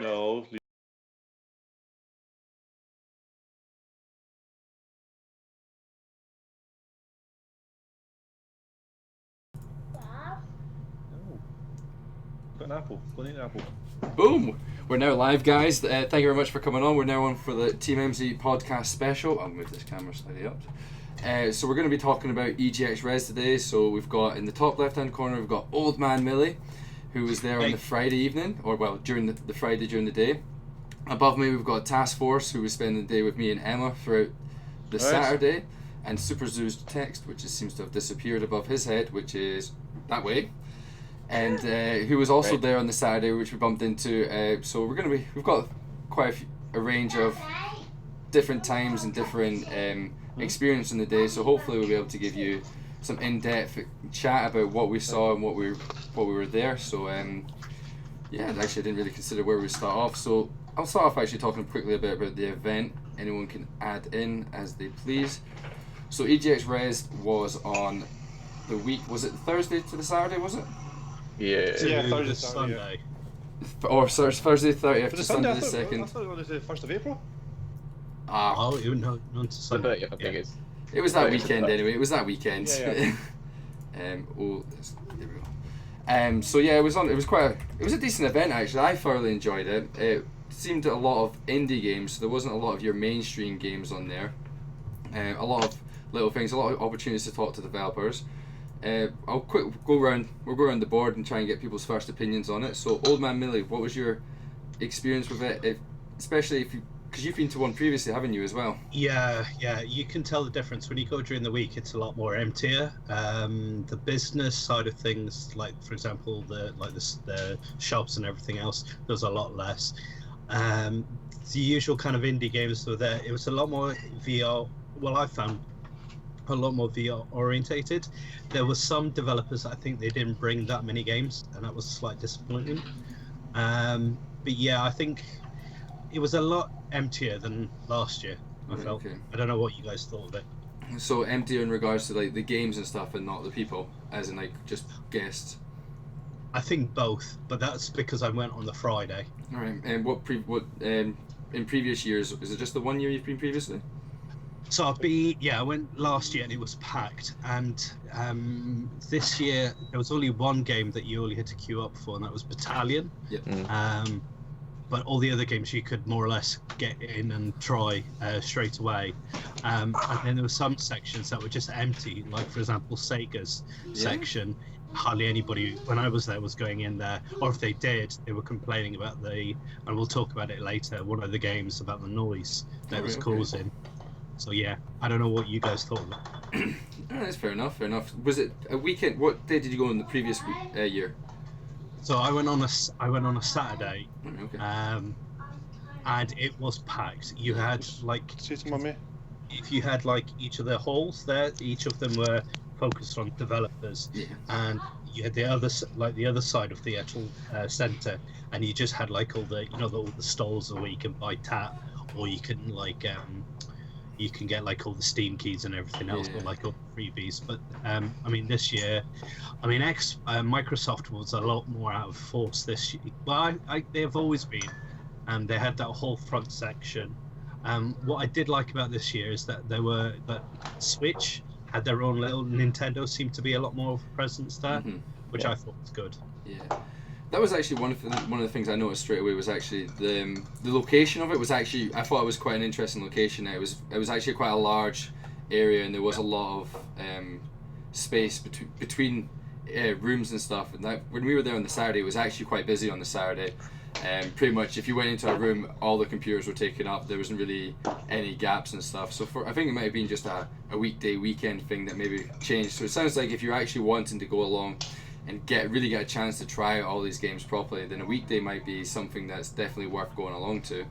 No. Got an apple. Go and eat an apple. Boom! We're now live, guys. Thank you very much for coming on. We're now on for the Team MZ podcast special. I'll move this camera slightly up. So we're going to be talking about EGZ Rezzed today. So we've got in the top left-hand corner, we've got Old Man Millie, who was there on the Friday evening, or well, during the Friday during the day. Above me, we've got Task Force, who was spending the day with me and Emma throughout the Saturday, and Super Zoo's text, which seems to have disappeared above his head, which is that way. And who was also there on the Saturday, which we bumped into. So we've got quite a range of different times and different experience in the day. So hopefully we'll be able to give you some in-depth chat about what we saw and what we were there. So yeah, actually I didn't really consider where we start off. So I'll start off actually talking quickly a bit about the event. Anyone can add in as they please. So EGZ Rezzed was on the week. Was it Thursday to the Saturday? Was it? Yeah, Thursday to Sunday. Or Thursday 30th to Sunday Sunday the 2nd. I thought it was the 1st of April. Oh, you know, not to Sunday. I think it's. It was that weekend anyway. It was that weekend. Yeah. There we go. So yeah, it was a decent event actually. I thoroughly enjoyed it. It seemed a lot of indie games. So there wasn't a lot of your mainstream games on there. A lot of little things, a lot of opportunities to talk to developers. We'll go around the board and try and get people's first opinions on it. So, Old Man Millie, what was your experience with it? Especially because you've been to one previously, haven't you, as well? Yeah, you can tell the difference when you go during the week. It's a lot more emptier. The business side of things, like for example, the shops and everything else, there's a lot less. The usual kind of indie games were there. It was a lot more VR. Well, I found a lot more VR orientated. There were some developers, I think they didn't bring that many games, and that was slightly disappointing. But yeah, I think it was a lot emptier than last year, I felt. Okay. I don't know what you guys thought of it. So emptier in regards to like the games and stuff and not the people, as in like just guests? I think both, but that's because I went on the Friday. Alright, and in previous years, is it just the 1 year you've been previously? So I went last year and it was packed, and this year there was only one game that you only had to queue up for, and that was Battalion. Yep. But all the other games you could more or less get in and try straight away. And then there were some sections that were just empty, like for example Sega's section. Hardly anybody when I was there was going in there, or if they did, they were complaining about and we'll talk about it later, one of the games about the noise that was causing. So yeah, I don't know what you guys thought of it. That's fair enough. Was it a weekend? What day did you go on the previous year? So I went on a Saturday, okay. And it was packed. You had if you had like each of the halls there, each of them were focused on developers, and you had the other side of the actual center, and you just had like all the all the stalls where you can buy tap, or you can like you can get like all the Steam keys and everything else, or like all the freebies. But I mean, this year, Microsoft was a lot more out of force this year. Well, they've always been, and they had that whole front section. What I did like about this year is that that Switch had their own little Nintendo seemed to be a lot more of a presence there, which I thought was good. Yeah. That was actually one of the things I noticed straight away was actually the location of it was actually, I thought it was quite an interesting location. It was actually quite a large area, and there was a lot of space between rooms and stuff. And that, when we were there on the Saturday, it was actually quite busy on the Saturday. Pretty much if you went into a room, all the computers were taken up. There wasn't really any gaps and stuff. So I think it might have been just a weekend thing that maybe changed. So it sounds like if you're actually wanting to go along and really get a chance to try out all these games properly, then a weekday might be something that's definitely worth going along to.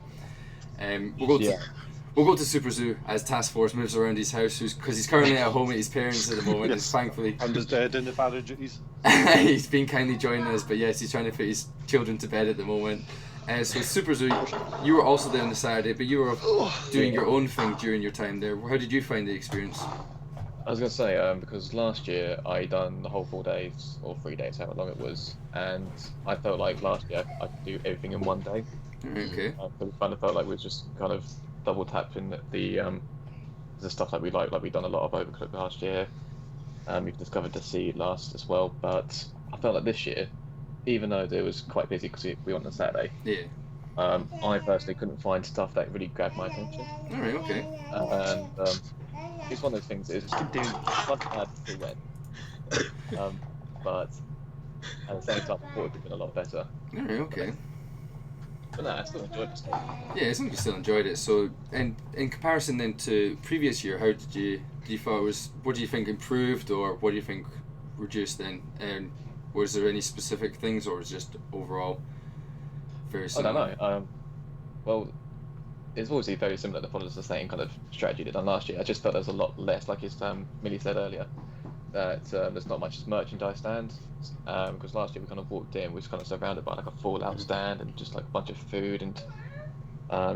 We'll go to Super Zoo as Task Force moves around his house, because he's currently at home at his parents at the moment. Yes. Thankfully, I'm just doing the father duties. He's been kindly joining us, but yes, he's trying to put his children to bed at the moment. So Super Zoo, you were also there on the Saturday, but you were doing your own thing during your time there. How did you find the experience? I was going to say, because last year I done the whole 4 days, or 3 days, however long it was, and I felt like last year I could do everything in one day. Okay. So we kind of felt like we were just kind of double tapping the stuff that we like we've done a lot of Overcooked last year. We've discovered the Seed last as well, but I felt like this year, even though it was quite busy because we went on Saturday. Yeah. I personally couldn't find stuff that really grabbed my attention. All right. Okay. And it's one of those things. It's fun to add to when, but at the same time, I thought it would have been a lot better. All right. Okay. But no, I still enjoyed this game. Yeah, it sounds like you still enjoyed it. So, and in comparison then to previous year, how did you thought it was? What do you think improved, or what do you think reduced? Then, and was there any specific things, or was it just overall very similar? I don't know. Well, it's obviously very similar to follows the same kind of strategy they'd done last year. I just felt there's a lot less, like Millie said earlier, that there's not much merchandise stands. Because last year we kind of walked in, we was kind of surrounded by like a Fallout stand and just like a bunch of food and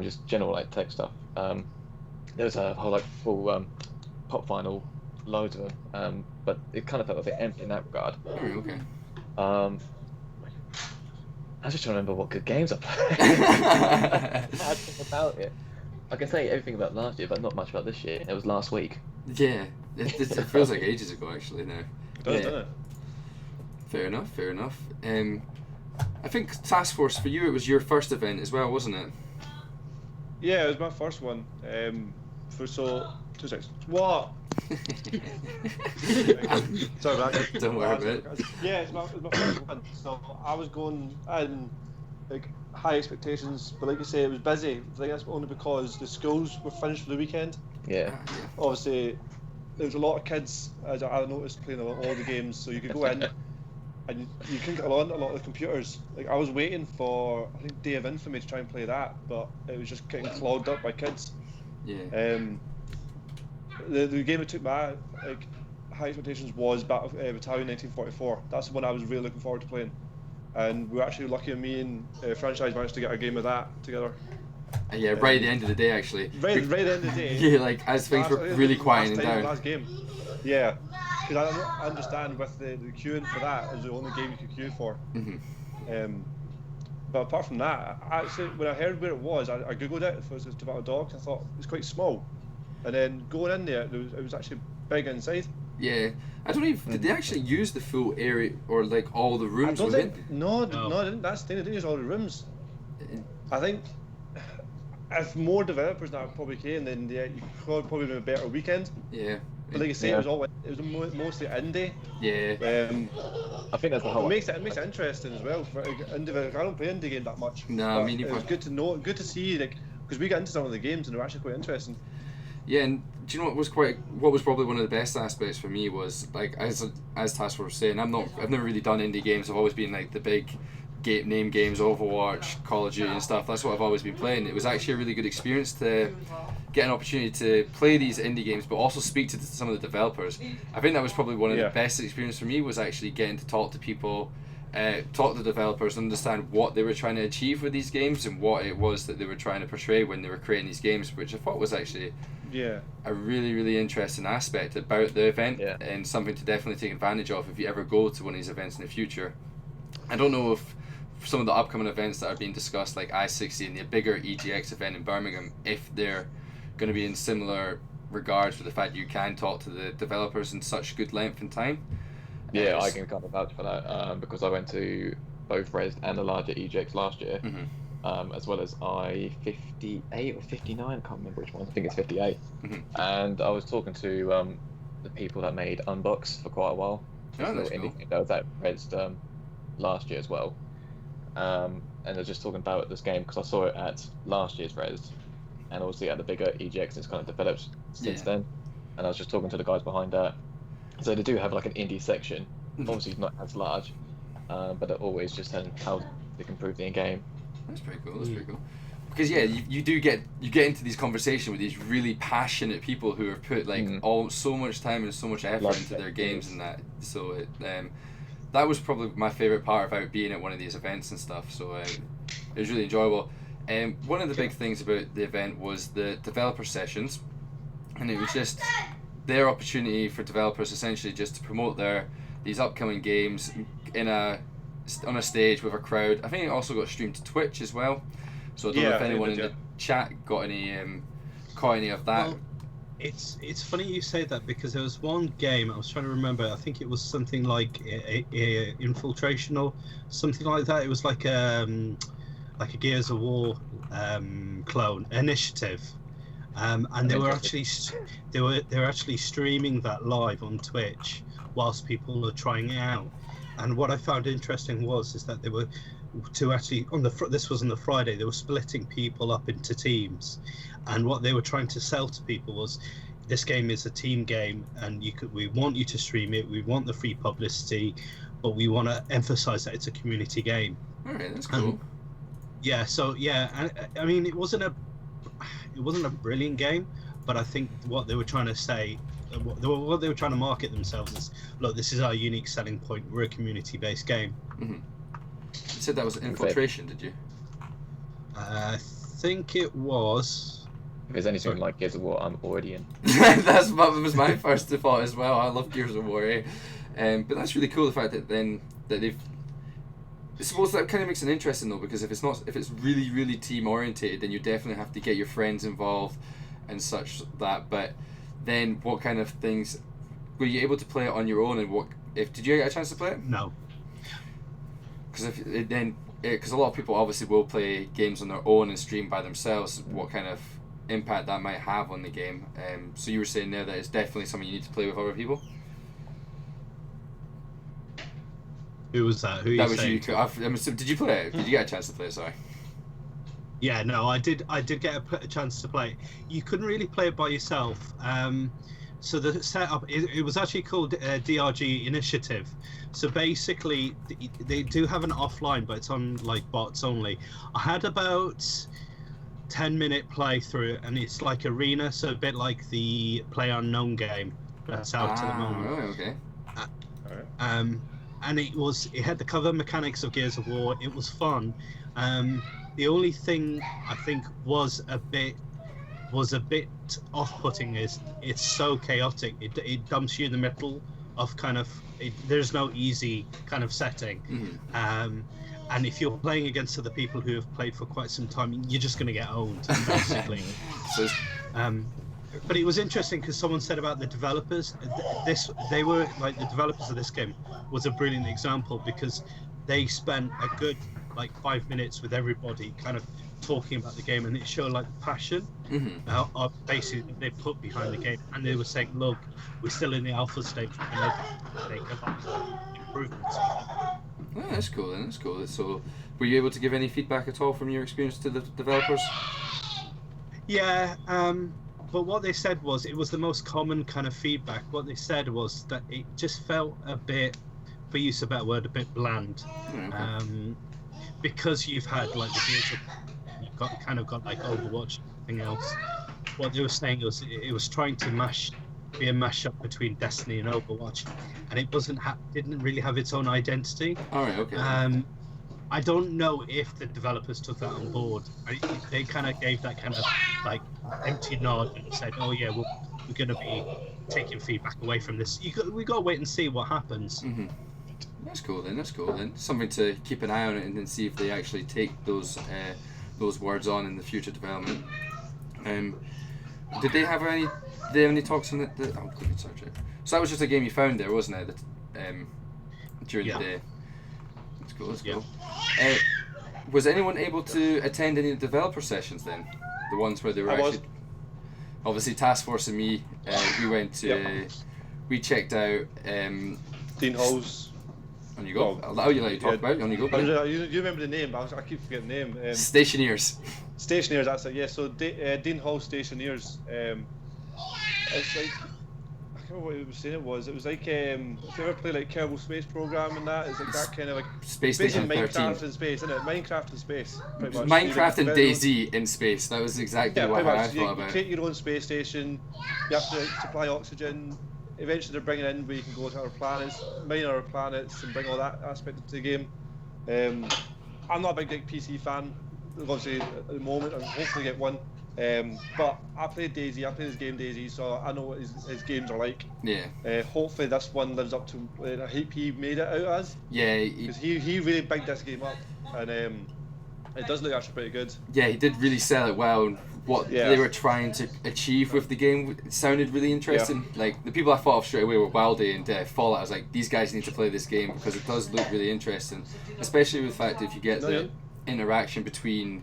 just general like tech stuff. There was a whole like full pop vinyl, loads of them, but it kind of felt a bit empty in that regard. Okay. I was just trying to remember what good games I played. About it. I can say everything about last year, but not much about this year. It was last week. Yeah, it feels like ages ago actually now. It does, doesn't it? Fair enough. I think Task Force, for you, it was your first event as well, wasn't it? Yeah, it was my first one. 2 seconds. What? Sorry about that. Don't worry about it. Yeah, it's my first one. So I was going in like high expectations, but like you say, it was busy. I think that's only because the schools were finished for the weekend. Yeah. Obviously, there was a lot of kids, as I noticed, playing all the games, so you could go in and you couldn't get on a lot of the computers. Like, I was waiting for, I think, Day of Infamy to try and play that, but it was just getting clogged up by kids. Yeah. The game that took my high expectations was Battalion 1944. That's the one I was really looking forward to playing, and we were actually lucky. Me and Franchise managed to get a game of that together. Yeah, right at the end of the day, actually. Right at the end of the day. Yeah, like as things were really quieting down. Last game. Yeah, because I understand with the queuing for that is the only game you could queue for. Mm-hmm. But apart from that, actually, when I heard where it was, I googled it. If it was to Battle Dogs, I thought it was quite small. And then going in there, it was actually big inside. Yeah, I don't even. Did they actually use the full area or like all the rooms within? No, they didn't. That's the thing. They didn't use all the rooms. I think if more developers now probably came, then you could probably have a better weekend. Yeah. But like you say, it was mostly indie. Yeah. I think that's the whole. It makes it interesting as well for indie. I don't play indie game that much. No, I mean it was good to know, good to see, like, because we got into some of the games and they were actually quite interesting. Yeah, and do you know what was probably one of the best aspects for me was, like, as Task Force was saying, I've never really done indie games. I've always been like the big name games, Overwatch, Call of Duty and stuff. That's what I've always been playing. It was actually a really good experience to get an opportunity to play these indie games, but also speak to some of the developers. I think that was probably one of the best experiences for me, was actually getting to talk to people, talk to the developers, understand what they were trying to achieve with these games and what it was that they were trying to portray when they were creating these games, which I thought was actually a really, really interesting aspect about the event, and something to definitely take advantage of if you ever go to one of these events in the future. I don't know if some of the upcoming events that are being discussed, like I-60 and the bigger EGX event in Birmingham, if they're going to be in similar regards with the fact you can talk to the developers in such good length and time. Yeah, I can kind of vouch for that, because I went to both Rezzed and the larger EGX last year, as well as I-58 or 59, I can't remember which one, I think it's 58. And I was talking to the people that made Unbox for quite a while. Oh, that's cool. That was at Rezzed last year as well. And I was just talking about this game because I saw it at last year's Rezzed, and obviously at the bigger EGX it's kind of developed since then. And I was just talking to the guys behind that. So they do have like an indie section, obviously not as large, but they're always just saying how they can improve the in-game. That's pretty cool. Because you get into these conversations with these really passionate people who have put like so much time and so much effort into their games and that. So that was probably my favourite part about being at one of these events and stuff. So it was really enjoyable. One of the big things about the event was the developer sessions, and it was just their opportunity for developers essentially just to promote these upcoming games on a stage with a crowd. I think it also got streamed to Twitch as well, So I don't know if anyone in the chat got any caught any of that. Well, it's funny you say that, because there was one game I was trying to remember. I think it was something like a Infiltration or something like that. It was like a Gears of War clone initiative, and they were actually streaming that live on Twitch whilst people were trying it out. And what I found interesting is that they were this was on the Friday. They were splitting people up into teams, and what they were trying to sell to people was, this game is a team game, and we want you to stream it. We want the free publicity, but we want to emphasize that it's a community game. All right, that's cool. And I mean, it wasn't a brilliant game, but I think what they were trying to say, what they were trying to market themselves is, look, this is our unique selling point. We're a community-based game. Mm-hmm. You said that was Infiltration, did you? I think it was. If there's anything like Gears of War, I'm already in. That was my first thought as well. I love Gears of War, but that's really cool, the fact that they've. I suppose that kind of makes it interesting though, because if it's really, really team orientated, then you definitely have to get your friends involved and such that. But then, what kind of things were you able to play it on your own? And did you get a chance to play it? No. Because a lot of people obviously will play games on their own and stream by themselves. What kind of impact that might have on the game? So you were saying there that it's definitely something you need to play with other people. Who was that? That was you. Did you play it? Did you get a chance to play it? Sorry. Yeah, no, I did get a chance to play it. You couldn't really play it by yourself. So the setup, it was actually called DRG Initiative. So basically, they do have an offline, but it's on like bots only. I had about 10-minute playthrough, and it's like arena, so a bit like the PlayUnknown game that's out at the moment. Right, okay. And it had the cover mechanics of Gears of War. It was fun. The only thing I think was a bit off-putting is it's so chaotic. It dumps you in the middle of there's no easy kind of setting. Mm-hmm. And if you're playing against other people who have played for quite some time, you're just going to get owned, basically. But it was interesting because someone said about the developers, they were like, the developers of this game was a brilliant example, because they spent a good 5 minutes with everybody kind of talking about the game, and it showed like passion basically they put behind the game, and they were saying, look, we're still in the alpha stage, and they make a lot of improvements. Oh, that's cool then, that's cool. So were you able to give any feedback at all from your experience to the developers? Yeah, but what they said was, it was the most common kind of feedback. What they said was that it just felt a bit, for use of a better word, a bit bland. Okay. Because you've had like the Gears of, you've got like Overwatch and everything else. What they were saying was it was trying to be a mashup between Destiny and Overwatch, and it didn't really have its own identity. All right, okay. I don't know if the developers took that on board. They kind of gave that kind of like empty nod and said, "Oh yeah, we're going to be taking feedback away from this. We got to wait and see what happens." Mm-hmm. That's cool then. Something to keep an eye on it, and then see if they actually take those words on in the future development. Did they have any talks on it? Oh, quick search it. So that was just a game you found there, wasn't it? During the day. That's cool. Was anyone able to attend any of the developer sessions then? The ones where they were obviously Task Force and me. We went to. We checked out. Dean Hall's. On you go. I'll let you talk about it. On you go. You remember the name? I keep forgetting the name. Stationeers. Stationeers. That's it. Yeah. So Dean Hall Stationeers. It's like, I can't remember what it was saying. It was like if you ever play like Kerbal Space Program and that, it's like that kind of like Space Station 13. Minecraft in space, isn't it? Minecraft in space. Pretty much. Minecraft and DayZ in space. That was exactly what I thought about. You create your own space station. You have to supply oxygen. Eventually they're bringing in where you can go to other planets, mine other planets, and bring all that aspect into the game. I'm not a big PC fan, obviously at the moment. I'll hopefully get one. But I played DayZ. I played his game DayZ, so I know what his games are like. Yeah. Hopefully this one lives up to the hype he made it out as. Yeah. Because he really bigged this game up, and It does look actually pretty good. Yeah, he did really sell it well. And what they were trying to achieve with the game sounded really interesting. Like, the people I thought of straight away were Wildy and Fallout. I was like, these guys need to play this game because it does look really interesting, especially with the fact if you get the interaction between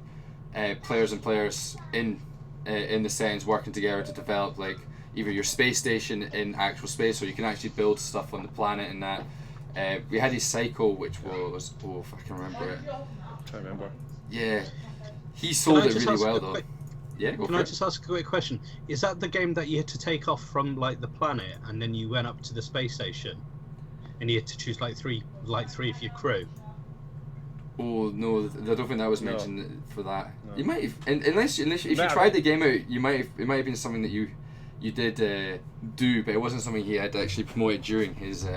players and players in the settings working together to develop, like, either your space station in actual space, or you can actually build stuff on the planet and that. We had his cycle, which was, if I can remember it. I'm trying to remember. Yeah, he sold it really well though. Yeah, Can I just ask a quick question? Is that the game that you had to take off from like the planet and then you went up to the space station, and you had to choose like three of your crew? Oh no, I don't think that was mentioned for that. No. You might have, unless if you tried the game out, it might have been something that you did do, but it wasn't something he had actually promoted during his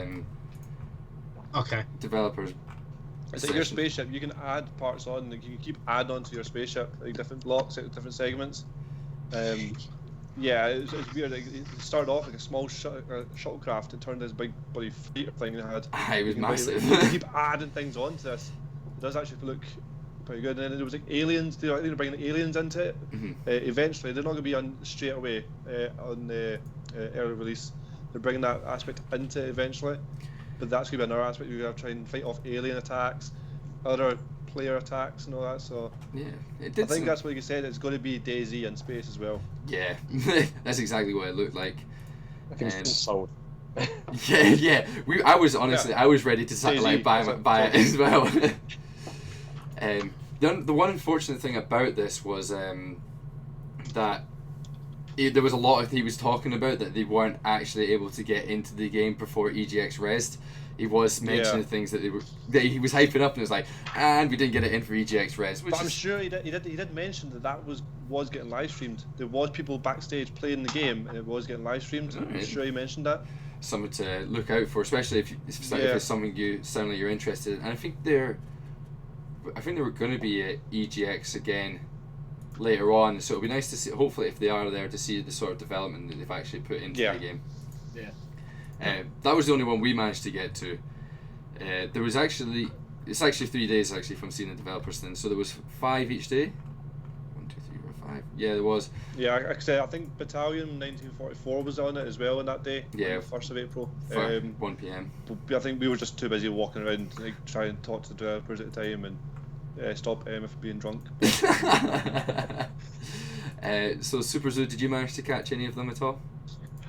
developers. It's like your spaceship. You can add parts on. Like, you can keep add on to your spaceship, like different blocks, different segments. Yeah, it's weird. Like, it started off like a small shuttlecraft. It turned this big bloody freighter thing it had. It was massive. You can keep adding things onto this. It does actually look pretty good. And then there was like aliens. They were bringing aliens into it. Mm-hmm. Eventually, they're not going to be on straight away on the early release. They're bringing that aspect into it eventually. But that's going to be another aspect. You're going to try and fight off alien attacks, other player attacks, and all that. So yeah, I think that's what you said. It's going to be DayZ in space as well. Yeah, that's exactly what it looked like. I think it's sold. yeah. I was ready to buy it as well. The one unfortunate thing about this was that there was a lot he was talking about that they weren't actually able to get into the game before EGX Rezzed. He was mentioning things that he was hyping up, and it was like, and we didn't get it in for EGX Rezzed. But I'm sure he did mention that was getting live streamed. There was people backstage playing the game, and it was getting live streamed. Right. I'm sure he mentioned that. Something to look out for, especially if it's something you sound like you're interested in. And I think they were going to be at EGX again later on, so it'll be nice to see, hopefully if they are there, to see the sort of development that they've actually put into the game. That was the only one we managed to get to. There was it's actually 3 days actually from seeing the developers thing, so there was 5 each day. 1, 2, 3, 4, 5. Yeah, there was. Yeah, I think Battalion 1944 was on it as well on that day. Yeah, on the 1st of April. 1 PM. But I think we were just too busy walking around, like, trying to talk to the developers at the time and stop M if being drunk. So Super Zoo, did you manage to catch any of them at all?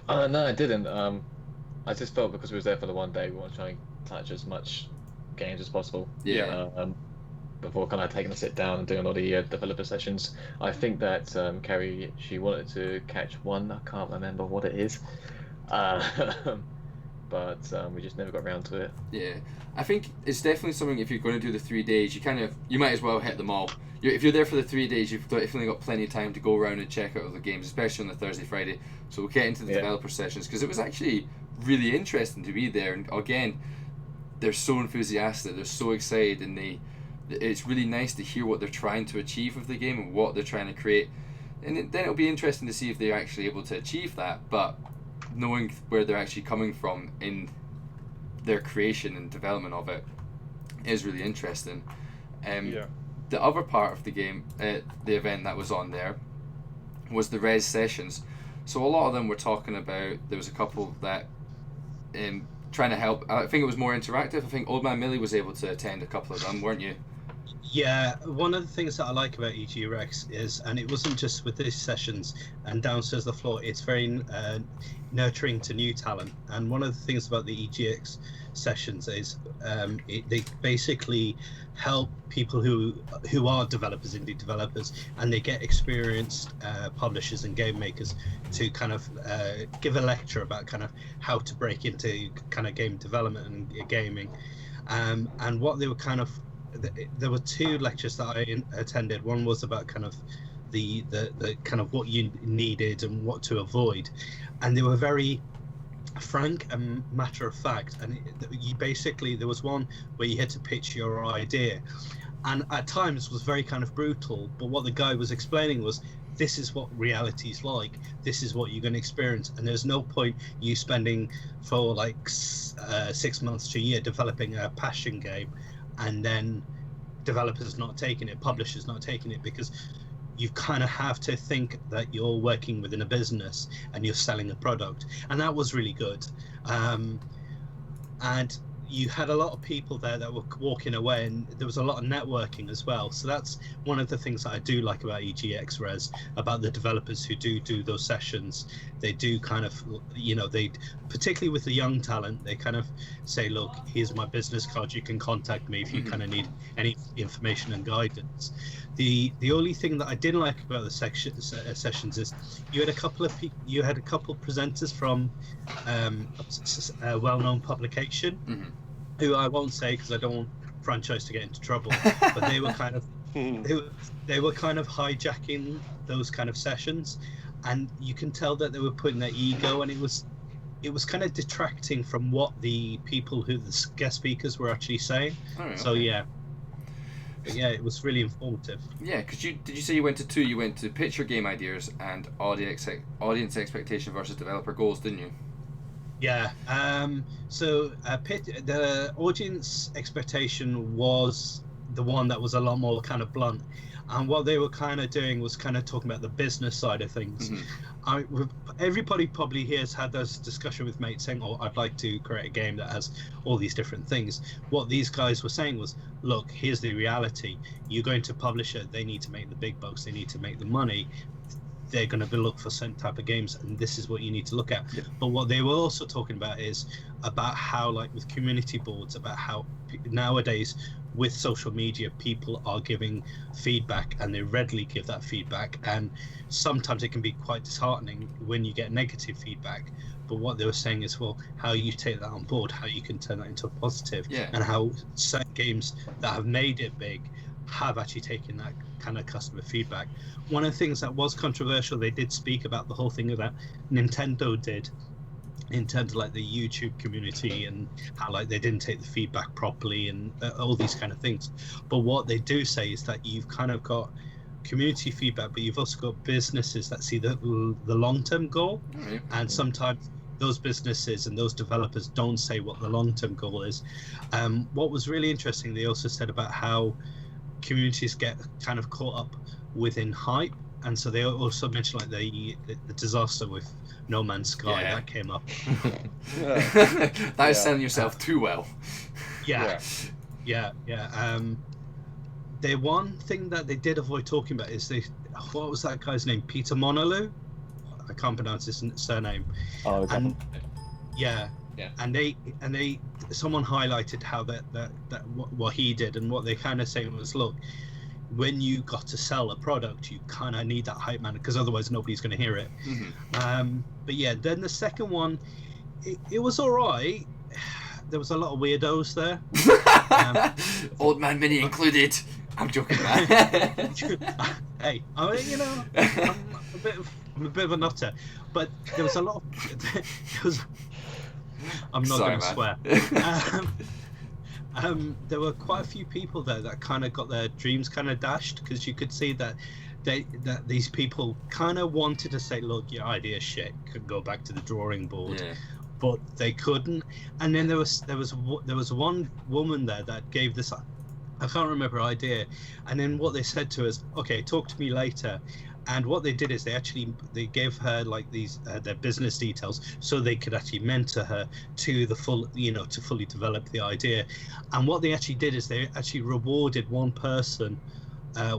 No, I didn't. I just felt because we was there for the one day, we want to try and catch as much games as possible. Yeah. Before kind of taking a sit down and doing a lot of developer sessions. I think that Kerry, she wanted to catch one. I can't remember what it is. But we just never got around to it. Yeah, I think it's definitely something. If you're going to do the 3 days, you might as well hit them all. If you're there for the 3 days, you've definitely got plenty of time to go around and check out other games, especially on the Thursday, Friday. So we'll get into the developer sessions, because it was actually really interesting to be there. And again, they're so enthusiastic, they're so excited, and it's really nice to hear what they're trying to achieve with the game and what they're trying to create. And then it'll be interesting to see if they're actually able to achieve that. But knowing where they're actually coming from in their creation and development of it is really interesting. The other part of the game, the event that was on there, was the Res sessions. So a lot of them were talking about, there was a couple that trying to help. I think it was more interactive. I think Old Man Millie was able to attend a couple of them, weren't you? Yeah, one of the things that I like about EG Rex is, and it wasn't just with these sessions and Downstairs the Floor, it's very nurturing to new talent. And one of the things about the EGX sessions is they basically help people who are developers, indie developers, and they get experienced publishers and game makers to kind of give a lecture about kind of how to break into kind of game development and gaming. And what they were kind of, there were 2 lectures that I attended. One was about kind of the kind of what you needed and what to avoid, and they were very frank and matter of fact. And you basically, there was one where you had to pitch your idea, and at times was very kind of brutal, but what the guy was explaining was, this is what reality is like, this is what you're going to experience, and there's no point you spending for like 6 months to a year developing a passion game and then developers not taking it, publishers not taking it, because you kind of have to think that you're working within a business and you're selling a product, and that was really good. And you had a lot of people there that were walking away, and there was a lot of networking as well. So that's one of the things that I do like about EGX Rezzed, about the developers who do those sessions. They do kind of, they, particularly with the young talent, they kind of say, look, here's my business card, you can contact me if you kind of need any information and guidance. The only thing that I didn't like about the sessions is you had a couple of presenters from a well-known publication, who I won't say because I don't want franchise to get into trouble, but they were kind of they were kind of hijacking those kind of sessions, and you can tell that they were putting their ego, and it was kind of detracting from what the people the guest speakers were actually saying. So yeah. But yeah, it was really informative. Yeah, because did you say you went to two? You went to pitch your game ideas and audience expectation versus developer goals, didn't you? Yeah. So the audience expectation was the one that was a lot more kind of blunt, and what they were kind of doing was kind of talking about the business side of things. Everybody probably here has had those discussion with mates saying, "Oh, I'd like to create a game that has all these different things." What these guys were saying was, "Look, here's the reality. You're going to publish it. They need to make the big bucks. They need to make the money. They're going to look for certain type of games, and this is what you need to look at." Yeah. But what they were also talking about is about how, like with community boards, about how nowadays with social media, people are giving feedback, and they readily give that feedback, and sometimes it can be quite disheartening when you get negative feedback. But what they were saying is, well, how you take that on board, how you can turn that into a positive, and how certain games that have made it big have actually taken that kind of customer feedback. One of the things that was controversial, they did speak about the whole thing that Nintendo did in terms of like the YouTube community, and how like they didn't take the feedback properly, and all these kind of things. But what they do say is that you've kind of got community feedback, but you've also got businesses that see the long-term goal, and sometimes those businesses and those developers don't say what the long-term goal is. What was really interesting, they also said about how communities get kind of caught up within hype, and so they also mentioned like the disaster with No Man's Sky that came up. That is selling yourself too well. Yeah. The one thing that they did avoid talking about is what was that guy's name? Peter Monolou? I can't pronounce his surname. And someone highlighted how that what he did, and what they kind of saying was, look, when you got to sell a product, you kind of need that hype man, because otherwise nobody's going to hear it. But yeah, then the second one, it was all right. There was a lot of weirdos there. Old Man Mini included. I'm joking, man. Hey, I mean, I'm a bit of a nutter, but there was a lot of. I'm not going to swear. There were quite a few people there that kind of got their dreams kind of dashed, because you could see that these people kind of wanted to say, look, your idea shit, could go back to the drawing board, but they couldn't. And then there was one woman there that gave this, I can't remember her idea, and then what they said to us, okay, talk to me later. And what they did is they gave her like these their business details, so they could actually mentor her to the full, to fully develop the idea. And what they actually did is they actually rewarded one person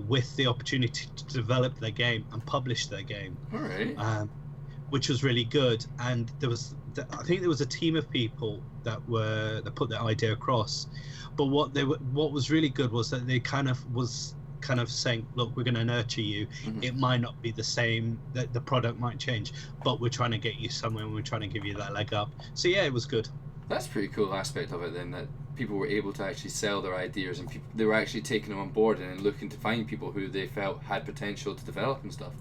with the opportunity to develop their game and publish their game. All right. Which was really good. And I think there was a team of people that put their idea across. But what was really good was that they kind of saying, look, we're going to nurture you. It might not be the same, that the product might change, but we're trying to get you somewhere, and we're trying to give you that leg up. So yeah, it was good. That's a pretty cool aspect of it then, that people were able to actually sell their ideas, and they were actually taking them on board and looking to find people who they felt had potential to develop and stuff.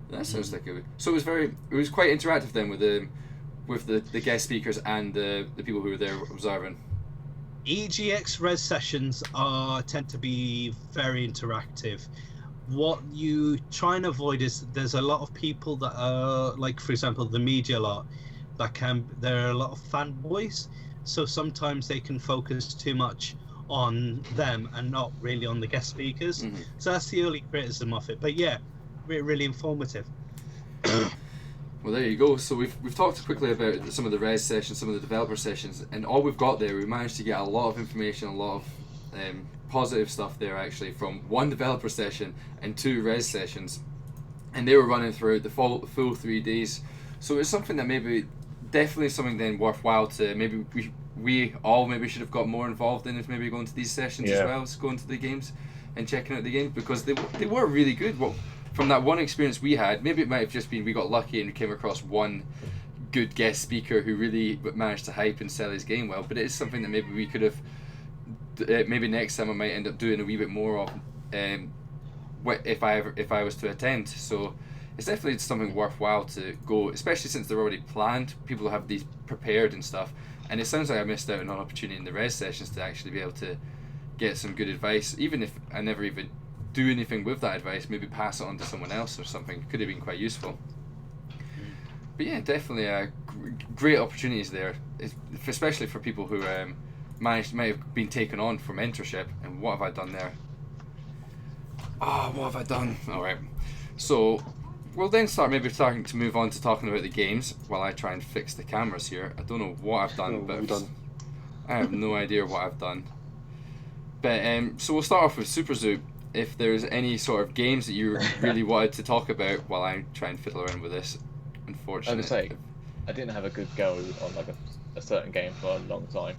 That sounds like it. So it was quite interactive then with the guest speakers and the people who were there observing. EGX Rezzed sessions tend to be very interactive. What you try and avoid is there's a lot of people that are, like, for example, the media lot, there are a lot of fanboys, so sometimes they can focus too much on them and not really on the guest speakers. Mm-hmm. So that's the early criticism of it. But yeah, really informative. Well, there you go. So we've talked quickly about some of the res sessions, some of the developer sessions, and all we've got there, we managed to get a lot of information, a lot of positive stuff there actually from one developer session and 2 res sessions, and they were running throughout the full 3 days. So it's something that definitely something then worthwhile to maybe we all maybe should have got more involved in, is maybe going to these sessions as well, as going to the games and checking out the games, because they were really good. Well, from that one experience we had, maybe it might have just been we got lucky and we came across one good guest speaker who really managed to hype and sell his game well, but it is something that maybe we could have, maybe next time I might end up doing a wee bit more of, if I was to attend. So it's definitely something worthwhile to go, especially since they're already planned. People have these prepared and stuff, and it sounds like I missed out on an opportunity in the res sessions to actually be able to get some good advice, even if I never even do anything with that advice, maybe pass it on to someone else or something. Could have been quite useful. But yeah, definitely great opportunities there, especially for people who might have been taken on for mentorship. And what have I done there? What have I done? Alright, so we'll then starting to move on to talking about the games while I try and fix the cameras here. I don't know what I've done, I have no idea what I've done. But so we'll start off with Super Zoo. If there's any sort of games that you really wanted to talk about while I try and fiddle around with this, unfortunately. I would say, I didn't have a good go on like a certain game for a long time,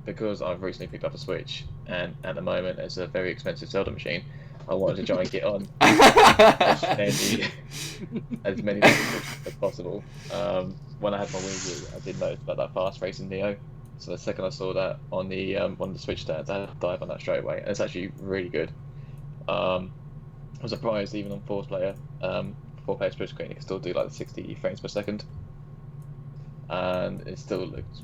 because I've recently picked up a Switch, and at the moment it's a very expensive Zelda machine. I wanted to try and get on as many as possible. When I had my Wii U, I did notice about that fast racing Neo. So the second I saw that on the one of the Switch stands, I had to dive on that straight away, and it's actually really good. I was surprised even on 4-player split screen, it can still do like 60 frames per second, and it still looks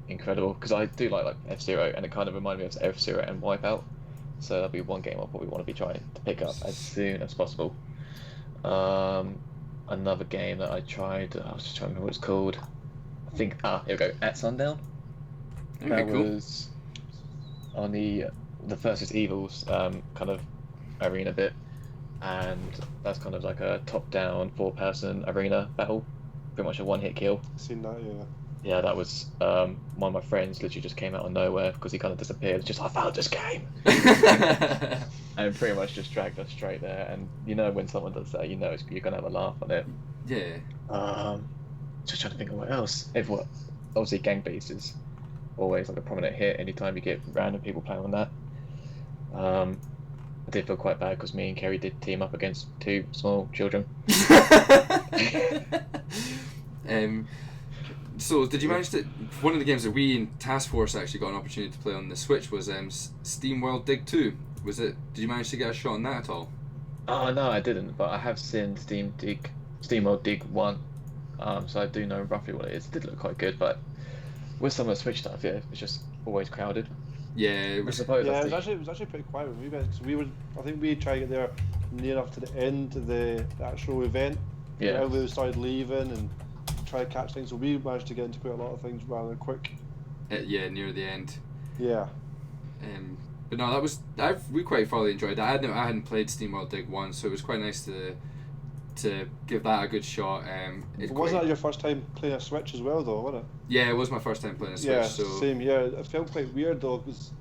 incredible. Because I do like F-Zero, and it kind of reminded me of F-Zero and Wipeout. So that'll be one game I'll probably want to be trying to pick up as soon as possible. Another game that I tried, I was just trying to remember what it's called. I think here we go, At Sundown. That was on the Versus Evils kind of arena bit, and that's kind of like a top-down 4-person arena battle, pretty much a one-hit kill. Seen that, yeah. Yeah, that was one of my friends literally just came out of nowhere because he kind of disappeared. Just, I found this game, and pretty much just dragged us straight there. And you know when someone does that, you know you're gonna have a laugh on it. Yeah. Just trying to think of what else. Obviously, Gang Beasts is always like a prominent hit anytime you get random people playing on that. I did feel quite bad because me and Kerry did team up against 2 small children. So did you manage to, one of the games that we in Task Force actually got an opportunity to play on the Switch was Steam World Dig 2. Did you manage to get a shot on that at all? Oh no, I didn't, but I have seen Steam World Dig 1, so I do know roughly what it is. It did look quite good, but with some of the Switch stuff, yeah, it's just always crowded. Yeah, it was actually pretty quiet when we went, because I think we tried to get there near enough to the end of the actual event. Yeah. Everybody started leaving and try to catch things, so we managed to get into quite a lot of things rather quick. Near the end. Yeah. But no, we quite thoroughly enjoyed that. I hadn't played Steam World Dig 1, so it was quite nice to give that a good shot. Wasn't that your first time playing a Switch as well, though, wasn't it? Yeah, it was my first time playing a Switch. Yeah, so same. Yeah, it felt quite weird though, because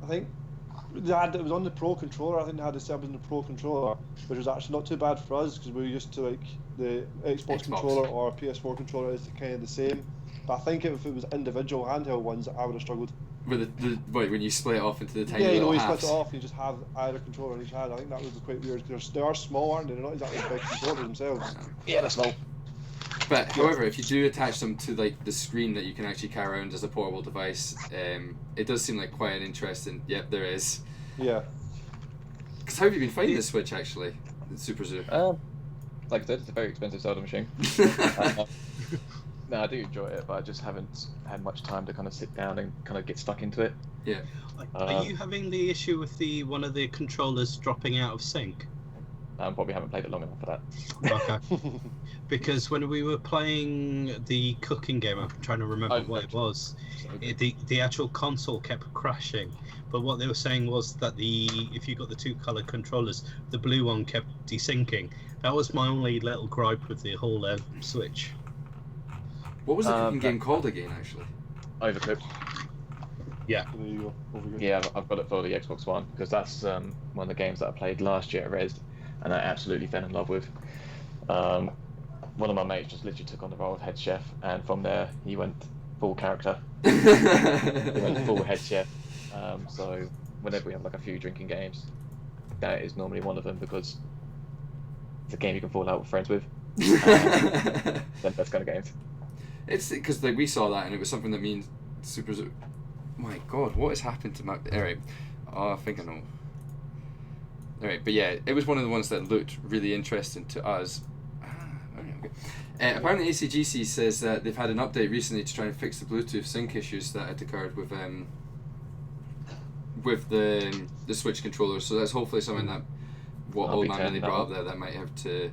I think it was on the Pro controller. I think they had the setup in the Pro controller, which was actually not too bad for us because we were used to like the Xbox controller or PS4 controller is kind of the same. But I think if it was individual handheld ones, I would have struggled. With when you split it off into the tiny little halves. halves. Yeah, you split it off and you just have either controller in each hand. I think that would be quite weird because they are small, aren't they? They're not exactly big controllers themselves. Yeah, they're small. But however, if you do attach them to like the screen that you can actually carry around as a portable device, it does seem like quite an interesting. Yep, there is. Yeah. Because how have you been finding the Switch actually, the Super Zoo? Like I said, it's a very expensive Zelda machine. No, I do enjoy it, but I just haven't had much time to kind of sit down and kind of get stuck into it. Yeah. Are you having the issue with one of the controllers dropping out of sync? I probably haven't played it long enough for that. Okay. Because when we were playing the cooking game, I'm trying to remember what it was. The actual console kept crashing, but what they were saying was that if you got the 2 color controllers, the blue one kept desyncing. That was my only little gripe with the whole Switch. What was the cooking game called again, actually? Overcooked. Yeah. There you go. Overcooked. Yeah, I've got it for the Xbox One because that's one of the games that I played last year at Rezzed, and I absolutely fell in love with. One of my mates just literally took on the role of head chef, and from there he went full character. He went full head chef. So whenever we have like a few drinking games, that is normally one of them because it's a game you can fall out with friends with. Then that's kind of games. It's because like, we saw that and it was something that means Super Zoo. My God, what has happened to my? Alright, I think I know. Alright, but yeah, it was one of the ones that looked really interesting to us. Okay. Apparently ACGC says that they've had an update recently to try and fix the Bluetooth sync issues that had occurred with the Switch controller. So that's hopefully something that what Old Man really brought up there that might have to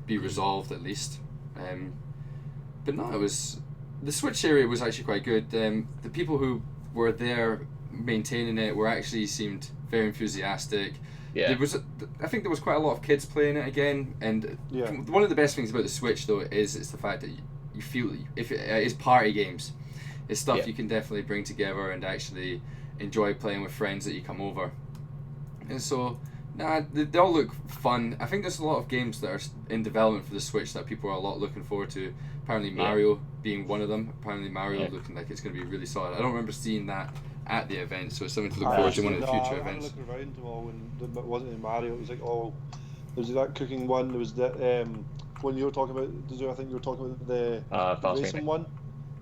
be resolved at least. But no, it was the Switch area was actually quite good. The people who were there maintaining it seemed very enthusiastic. Yeah. I think there was quite a lot of kids playing it again, and one of the best things about the Switch though is it's the fact that you feel if it is party games, it's stuff you can definitely bring together and actually enjoy playing with friends that you come over. And so, they all look fun. I think there's a lot of games that are in development for the Switch that people are a lot looking forward to. Apparently Mario being one of them. Apparently Mario looking like it's going to be really solid. I don't remember seeing that at the event, so it's something to look forward to in one of the future events. I was looking around when it wasn't in Mario. It was like, there was that cooking one. There was that when you were talking about. I think you were talking about the racing one.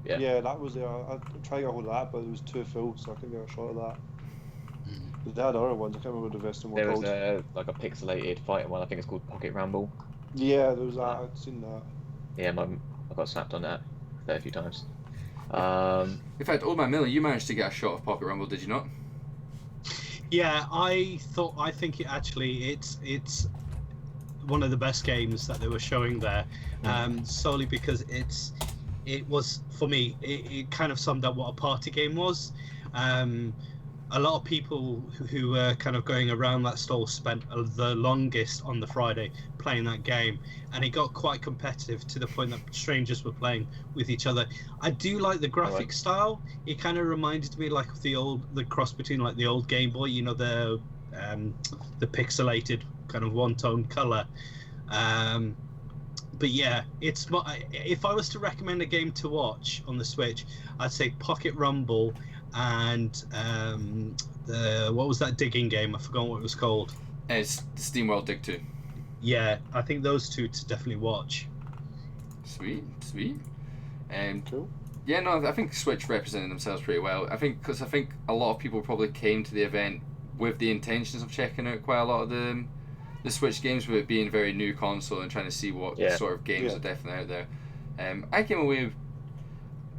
Yeah, that was there. I tried to get hold of that, but it was too full, so I couldn't get a shot of that. But they had other ones. I can't remember what the rest of them were called. There was like a pixelated fighting one. I think it's called Pocket Ramble. Yeah, there was that. I'd seen that. Yeah, I got snapped on that a fair few times. In fact, Old Man Miller, you managed to get a shot of Pocket Rumble, did you not? Yeah, I think it's one of the best games that they were showing there, solely because it was for me it kind of summed up what a party game was. A lot of people who were kind of going around that stall spent the longest on the Friday playing that game, and it got quite competitive to the point that strangers were playing with each other. I do like the graphic style. It kind of reminded me like of the cross between like the old Game Boy, you know, the pixelated kind of one-tone color. But yeah, if I was to recommend a game to watch on the Switch, I'd say Pocket Rumble and what was that digging game? I forgot what it was called. It's SteamWorld Dig 2. Yeah, I think those two to definitely watch. Sweet. Cool. Yeah, no, I think Switch represented themselves pretty well. I think a lot of people probably came to the event with the intentions of checking out quite a lot of the Switch games, with it being a very new console and trying to see what sort of games are definitely out there. I came away with,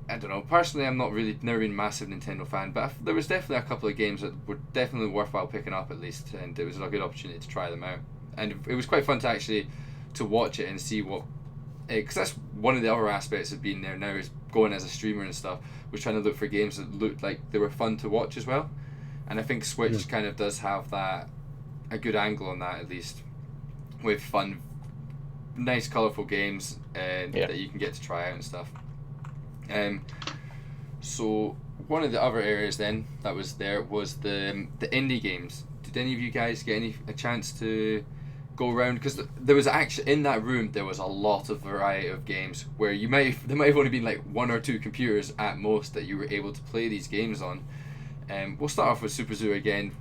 I don't know, personally I'm never been a massive Nintendo fan, but there was definitely a couple of games that were definitely worthwhile picking up at least, and it was a good opportunity to try them out. And it was quite fun to actually to watch it and see what, because that's one of the other aspects of being there now, is going as a streamer and stuff, was trying to look for games that looked like they were fun to watch as well. And I think Switch kind of does have that, a good angle on that at least, with fun, nice colourful games that you can get to try out and stuff. So one of the other areas then that was there was the indie games. Did any of you guys get a chance to go around? Because there was actually, in that room there was a lot of variety of games where there might have only been like one or two computers at most that you were able to play these games on. We'll start off with Super Zoo again.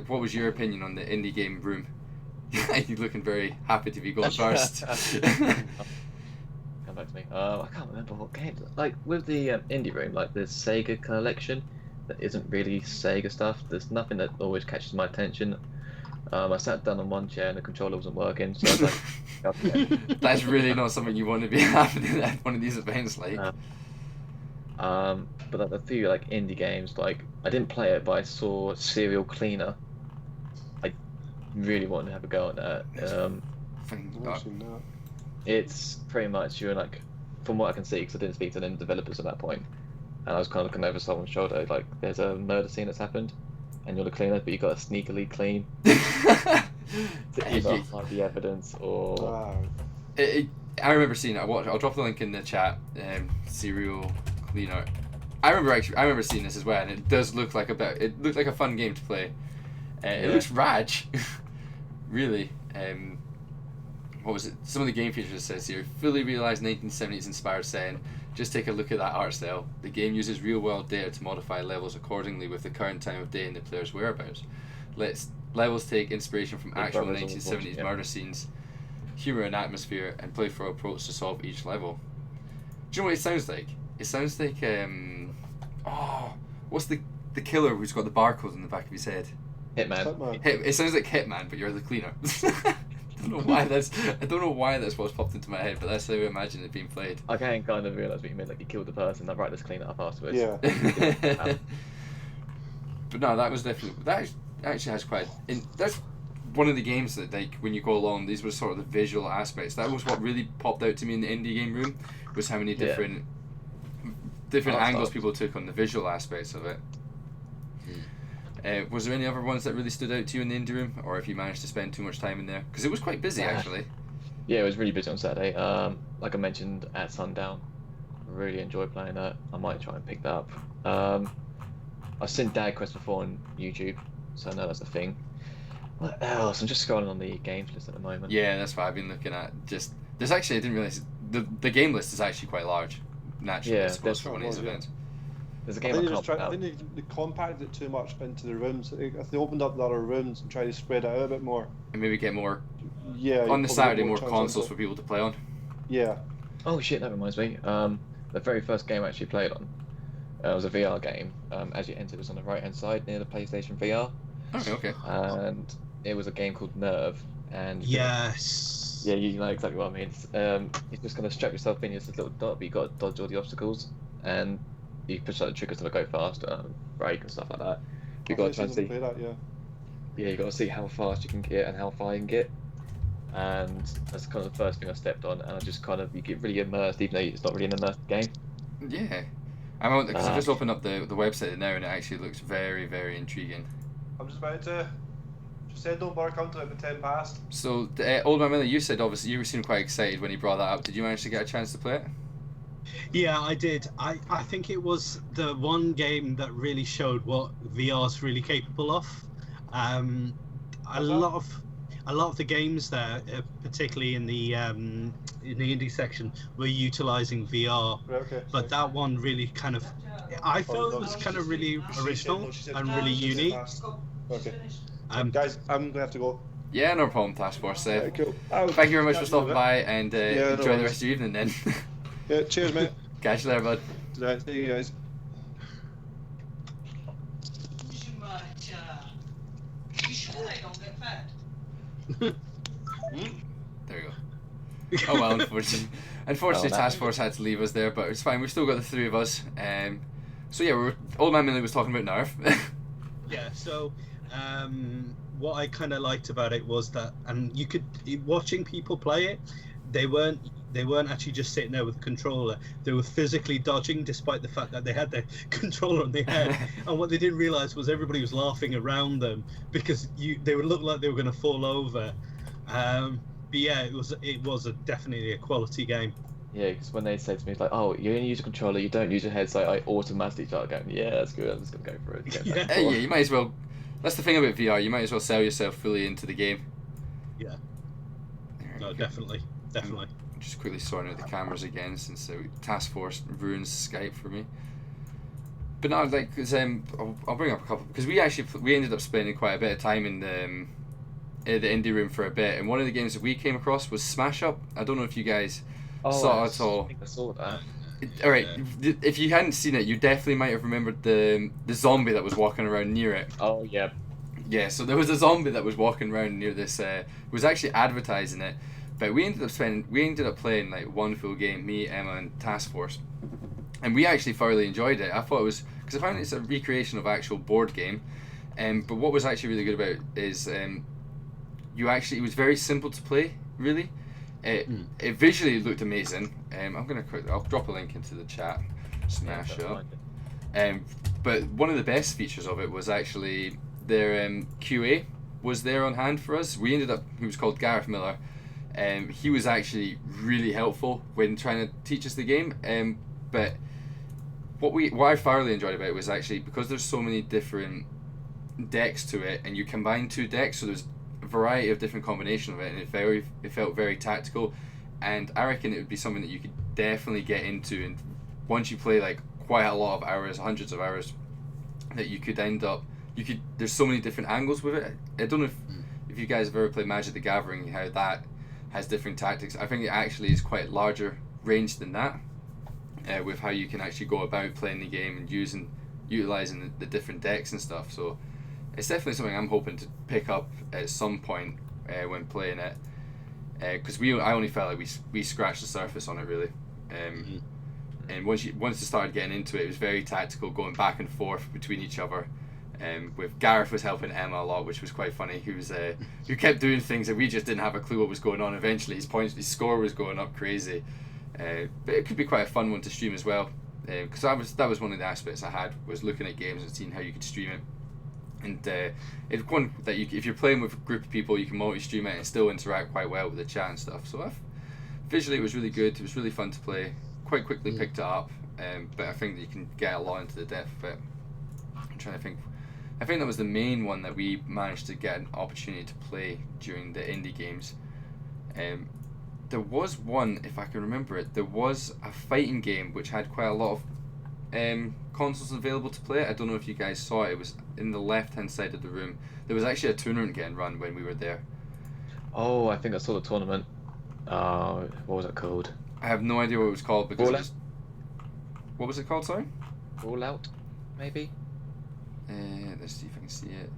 What was your opinion on the indie game room? You're looking very happy to be going first. Come back to me. I can't remember what games. Like with the indie room, like the Sega collection, that isn't really Sega stuff. There's nothing that always catches my attention. I sat down on one chair and the controller wasn't working, so I was like, okay. That's really not something you want to be happening at one of these events, like. But a few like indie games, like I didn't play it, but I saw Serial Cleaner. I really wanted to have a go at that. thing. I've never seen that. It's pretty much you're like, from what I can see, because I didn't speak to any developers at that point, and I was kind of looking over someone's shoulder. Like, there's a murder scene that's happened, and you're the cleaner, but you got to sneakily clean to either hide the evidence or. Wow. I remember seeing it. I'll drop the link in the chat. Serial cleaner. I remember seeing this as well, and it does look like it looked like a fun game to play. It looks rad, really. What was it? Some of the game features it says here: fully realized 1970s inspired setting. Just take a look at that art style. The game uses real world data to modify levels accordingly with the current time of day and the player's whereabouts. Levels take inspiration from actual 1970s murder scenes, humor and atmosphere, and playful approach to solve each level. Do you know what it sounds like? It sounds like what's the killer who's got the barcode on the back of his head? Hitman. It sounds like Hitman, but you're the cleaner. I don't know why that's what's popped into my head, but that's how I imagine it being played. I can't kind of realise what you meant, like you killed the person, like, right, let's clean it up afterwards. Yeah. But no, that was definitely, that actually has quite, that's one of the games that, like, when you go along, these were sort of the visual aspects. That was what really popped out to me in the indie game room, was how many different angles people took on the visual aspects of it. Was there any other ones that really stood out to you in the indie room, or if you managed to spend too much time in there? Because it was quite busy, actually. Yeah, it was really busy on Saturday. Like I mentioned, at sundown, really enjoyed playing that. I might try and pick that up. I've seen Dad Quest before on YouTube, so I know that's a thing. What else? I'm just scrolling on the games list at the moment. Yeah, that's what I've been looking at. Just there's actually, I didn't realize the game list is actually quite large. Naturally, I suppose, for one of these events. There's a game I think they compacted it too much into the rooms. If they opened up the other rooms and tried to spread it out a bit more, and maybe get more. Yeah. On the Saturday, more consoles for people to play on. Yeah. Oh shit, that reminds me. The very first game I actually played on, was a VR game. As you entered, it was on the right hand side near the PlayStation VR. Oh, okay. And it was a game called Nerve. And yes. Yeah, you know exactly what I mean. It's just kind of strap yourself in. It's this little dot, but you got to dodge all the obstacles, and you push like the triggers to go faster, brake and stuff like that. You got to try and see. Yeah, you got to see how fast you can get and how far you can get. And that's kind of the first thing I stepped on, and I just kind of, you get really immersed, even though it's not really an immersive game. Yeah, I've just opened up the website now, and it actually looks very, very intriguing. I'm just about to. Just said don't bother counting at the 10 past. So, Old Man Miller, you said obviously you seemed quite excited when he brought that up. Did you manage to get a chance to play it? Yeah, I did. I think it was the one game that really showed what VR's really capable of. A lot of the games there, particularly in the indie section, were utilizing VR. Okay. But that one really kind of, I felt it was kind of really original and really unique. Okay. Guys, I'm gonna have to go. Yeah, no problem, Task Force. Cool. Thank you very much for stopping by, and enjoy the rest of your evening then. Yeah, cheers, mate. Catch you later, bud. Right, see you guys. You sure they don't get fat? There we go. Oh well, unfortunately Task Force had to leave us there, but it's fine. We've still got the three of us. So yeah, Old Man Millie was talking about Nerf. Yeah. So, what I kind of liked about it was that, and you could, watching people play it, they weren't actually just sitting there with the controller. They were physically dodging, despite the fact that they had their controller on their head. And what they didn't realize was everybody was laughing around them because they would look like they were going to fall over. But yeah, it was definitely a quality game. Yeah, because when they said to me, it's like, oh, you only use a controller, you don't use your head, so I automatically started going, yeah, that's good, I'm just going to go for it. Yeah, you might as well. That's the thing about VR, you might as well sell yourself fully into the game. Yeah. No, definitely. Just quickly sorting out the cameras again since Task Force ruins Skype for me. But no, like, I'll bring up a couple, because we ended up spending quite a bit of time in the indie room for a bit, and one of the games that we came across was Smash Up. I don't know if you guys saw it at all. I think I saw that. Alright, if you hadn't seen it, you definitely might have remembered the zombie that was walking around near it. Oh, yeah. Yeah, so there was a zombie that was walking around near this, was actually advertising it, but we ended up playing like one full game, me, Emma, and Task Force, and we actually thoroughly enjoyed it. I thought it was, because I found it's a recreation of actual board game, but what was actually really good about it is it was very simple to play. really. It visually looked amazing. I'll drop a link into the chat. Smash up. But one of the best features of it was actually their QA was there on hand for us. He was called Gareth Miller. He was actually really helpful when trying to teach us the game. But what I thoroughly enjoyed about it was actually because there's so many different decks to it, and you combine 2 decks, so there's a variety of different combination of it, and it felt very tactical. And I reckon it would be something that you could definitely get into, and once you play like quite a lot of hours, hundreds of hours, that you could end up. There's so many different angles with it. I don't know if you guys have ever played Magic the Gathering, how that has different tactics. I think it actually is quite larger range than that, with how you can actually go about playing the game and utilizing the different decks and stuff. So it's definitely something I'm hoping to pick up at some point when playing it, because I only felt like we scratched the surface on it really. And once you started getting into it, it was very tactical, going back and forth between each other. With Gareth was helping Emma a lot, which was quite funny. Who kept doing things that we just didn't have a clue what was going on. Eventually, his score was going up crazy. But it could be quite a fun one to stream as well, because that was one of the aspects I had, was looking at games and seeing how you could stream it. And it's one that if you're playing with a group of people, you can multi-stream it and still interact quite well with the chat and stuff. So visually, it was really good. It was really fun to play. Quite quickly picked it up, but I think that you can get a lot into the depth of it. I'm trying to think. I think that was the main one that we managed to get an opportunity to play during the indie games. There was one, if I can remember it, there was a fighting game which had quite a lot of consoles available to play it. I don't know if you guys saw it. It was in the left-hand side of the room. There was actually a tournament getting run when we were there. Oh, I think I saw the tournament. What was it called? I have no idea what it was called because Fallout? What was it called? Sorry. Fallout, maybe. Let's see if I can see it.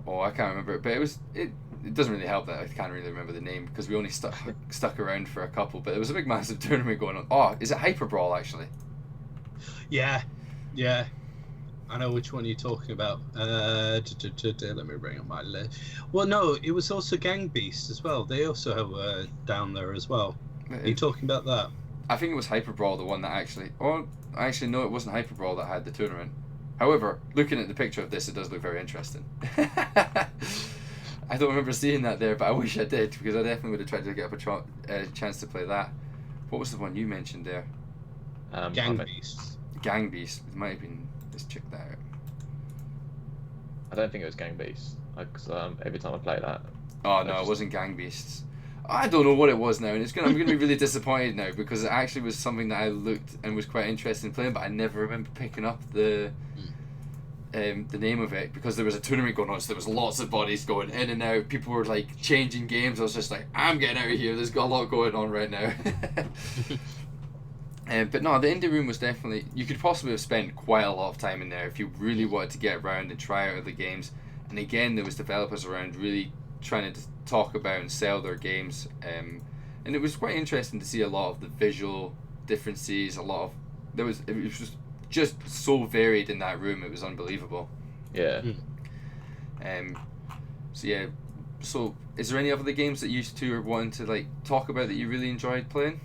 Oh, I can't remember it, but it doesn't really help that I can't really remember the name because we only stuck around for a couple. But there was a big massive tournament going on. Oh, is it Hyper Brawl actually? Yeah. I know which one you're talking about. Let me bring up my list. Well, no, it was also Gang Beasts as well. They also have down there as well. Are you talking about that? I think it was Hyper Brawl, the one that actually... Oh, actually, no, it wasn't Hyper Brawl that had the tournament. However, looking at the picture of this, it does look very interesting. I don't remember seeing that there, but I wish I did, because I definitely would have tried to get up a chance to play that. What was the one you mentioned there? Gang Beasts. Gang Beasts. It might have been... Let's check that out. I don't think it was Gang Beasts, because every time I play that... Oh, no, it wasn't Gang Beasts. I don't know what it was now, and I'm going to be really disappointed now, because it actually was something that I looked and was quite interested in playing, but I never remember picking up the name of it, because there was a tournament going on, so there was lots of bodies going in and out, people were like changing games. I was just like, I'm getting out of here, there's got a lot going on right now. But no, the indie room was definitely, you could possibly have spent quite a lot of time in there if you really wanted to get around and try out the games. And again, there was developers around really trying to talk about and sell their games, and it was quite interesting to see a lot of the visual differences. It was just so varied in that room. It was unbelievable. Yeah. So is there any other games that you two are wanting to like talk about that you really enjoyed playing?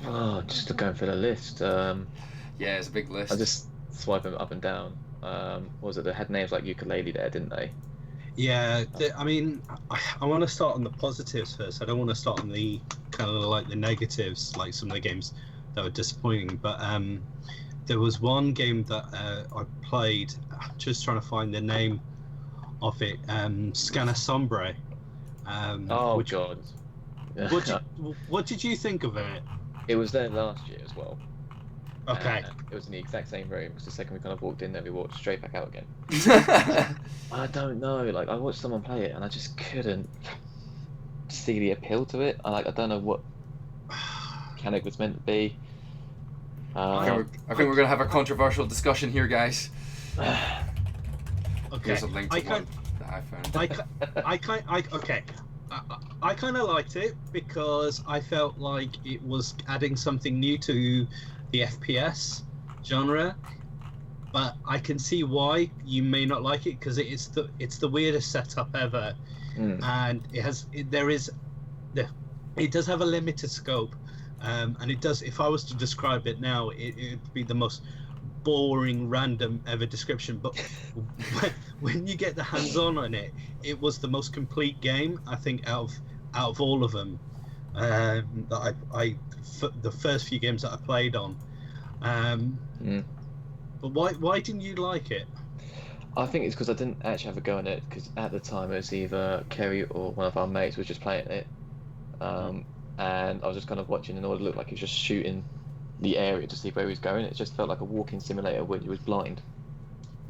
Oh, just going through the list. Yeah, it's a big list. I just swiping up and down. What was it? They had names like Ukulele there, didn't they? Yeah, I mean, I want to start on the positives first. I don't want to start on the kind of like the negatives, like some of the games that were disappointing. But there was one game that I played. I'm just trying to find the name of it. Scanner Sombre. God. Yeah. What did you think of it? It was there last year as well. Okay. It was in the exact same room, because the second we kind of walked in there, we walked straight back out again. I don't know, like, I watched someone play it and I just couldn't see the appeal to it. I don't know what mechanic was meant to be. I think we're going to have a controversial discussion here, guys. Okay. Here's a link to one that I found. I kind of liked it because I felt like it was adding something new to the FPS genre. but I can see why you may not like it, because it's the weirdest setup ever, and it does have a limited scope, and it does. If I was to describe it now, it'd be the most boring, random ever description. But when you get the hands-on it, it was the most complete game, I think, out of all of them. That the first few games that I played on. But why didn't you like it? I think it's because I didn't actually have a go at it, because at the time it was either Kerry or one of our mates was just playing it, and I was just kind of watching, and all it looked like he was just shooting the area to see where he was going. It just felt like a walking simulator when you was blind,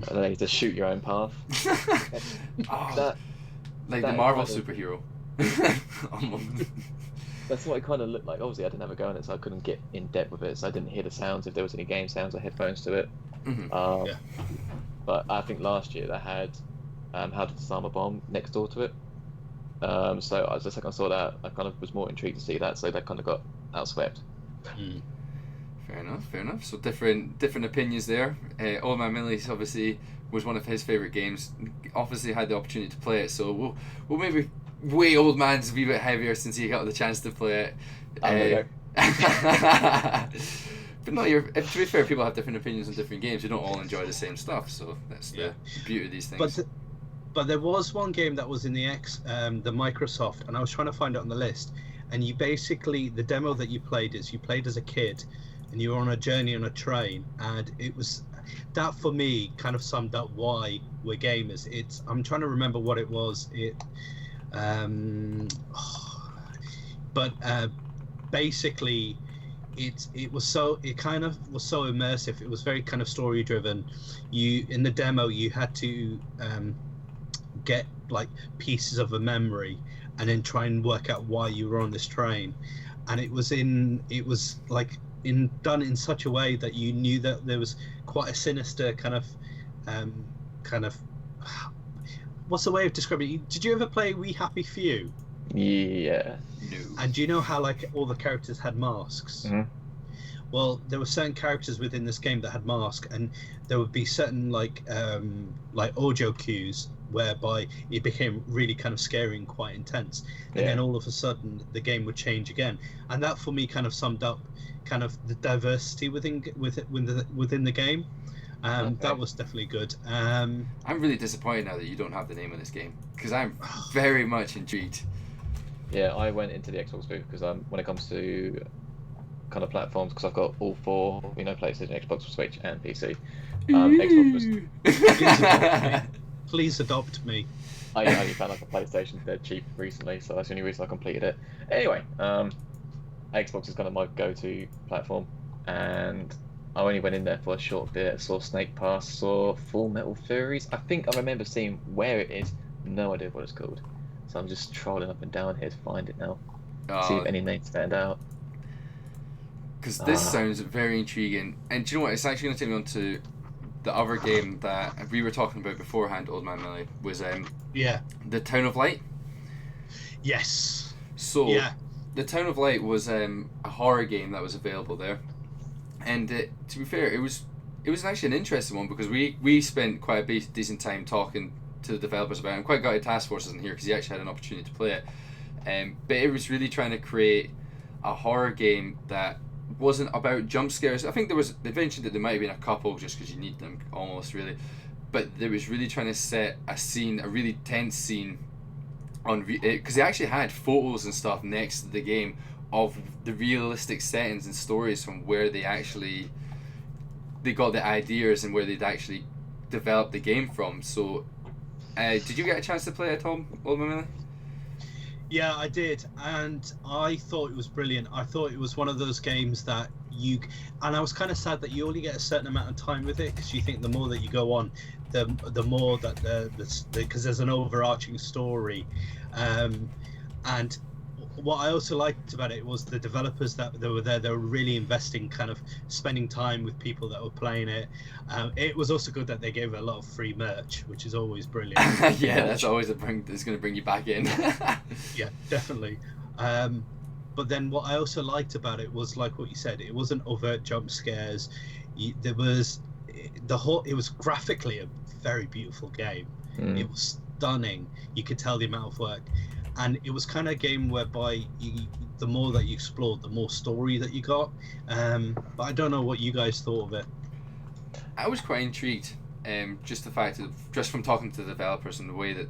and then you just shoot your own path. Like the Marvel superhero. That's what it kind of looked like. Obviously, I didn't have a go at it, so I couldn't get in depth with it, so I didn't hear the sounds if there was any game sounds or headphones to it. But I think last year they had How to Disarm a Bomb next door to it. So as the second I saw that, I kind of was more intrigued to see that, so that kind of got outswept. Fair enough. So different opinions there. Old Man Millie's obviously was one of his favourite games. Obviously had the opportunity to play it, so we'll maybe weigh Old Man's a wee bit heavier since he got the chance to play it. But no, to be fair, people have different opinions on different games. You don't all enjoy the same stuff, so that's the beauty of these things. But there was one game that was in the the Microsoft, and I was trying to find it on the list. And you basically, the demo that you played as a kid, and you were on a journey on a train, and it was that for me kind of summed up why we're gamers. I'm trying to remember what it was. Basically, it was so immersive. It was very kind of story driven. In the demo you had to get like pieces of a memory and then try and work out why you were on this train, and it was done in such a way that you knew that there was quite a sinister kind of what's the way of describing it? Did you ever play We Happy Few? Yeah. No. And do you know how like all the characters had masks? Well, there were certain characters within this game that had masks, and there would be certain like audio cues whereby it became really kind of scary and quite intense, and then all of a sudden the game would change again, and that for me kind of summed up kind of the diversity within the game. That was definitely good. I'm really disappointed now that you don't have the name of this game, because I'm very much intrigued. Yeah, I went into the Xbox booth because when it comes to kind of platforms, because I've got all four, PlayStation, Xbox, Switch, and PC. Xbox was... Please adopt me. I only found like a PlayStation dead cheap recently, so that's the only reason I completed it. Anyway, Xbox is kind of my go-to platform, and I only went in there for a short bit. Saw Snake Pass, saw Full Metal Furies. I think I remember seeing where it is. No idea what it's called. So I'm just trolling up and down here to find it now. See if any names stand out. Because this sounds very intriguing, and do you know what? It's actually going to take me on to the other game that we were talking about beforehand, Old Man Millie, was the Town of Light. Yes. So the Town of Light was a horror game that was available there, and to be fair, it was actually an interesting one, because we spent quite a decent time talking to the developers about it. I'm quite glad Task Force isn't here, because he actually had an opportunity to play it. But it was really trying to create a horror game that wasn't about jump scares. I think they mentioned that there might have been a couple, just because you need them almost, really, but they was really trying to set a scene, a really tense scene on because they actually had photos and stuff next to the game of the realistic settings and stories from where they got the ideas and where they'd actually developed the game from. So did you get a chance to play it, Tom, Old Man Millie? Yeah, I did, and I thought it was brilliant. I thought it was one of those games that and I was kind of sad that you only get a certain amount of time with it, because you think the more that you go on, the more that because there's an overarching story, and what I also liked about it was the developers that were there. They were really investing, kind of spending time with people that were playing it. It was also good that they gave a lot of free merch, which is always brilliant. Yeah, that's always that's going to bring you back in. Yeah, definitely. But then what I also liked about it was, like what you said, it wasn't overt jump scares. It it was graphically a very beautiful game. It was stunning. You could tell the amount of work, and it was kind of a game whereby the more that you explored, the more story that you got. But I don't know what you guys thought of it. I was quite intrigued. Just the fact that, just from talking to the developers and the way that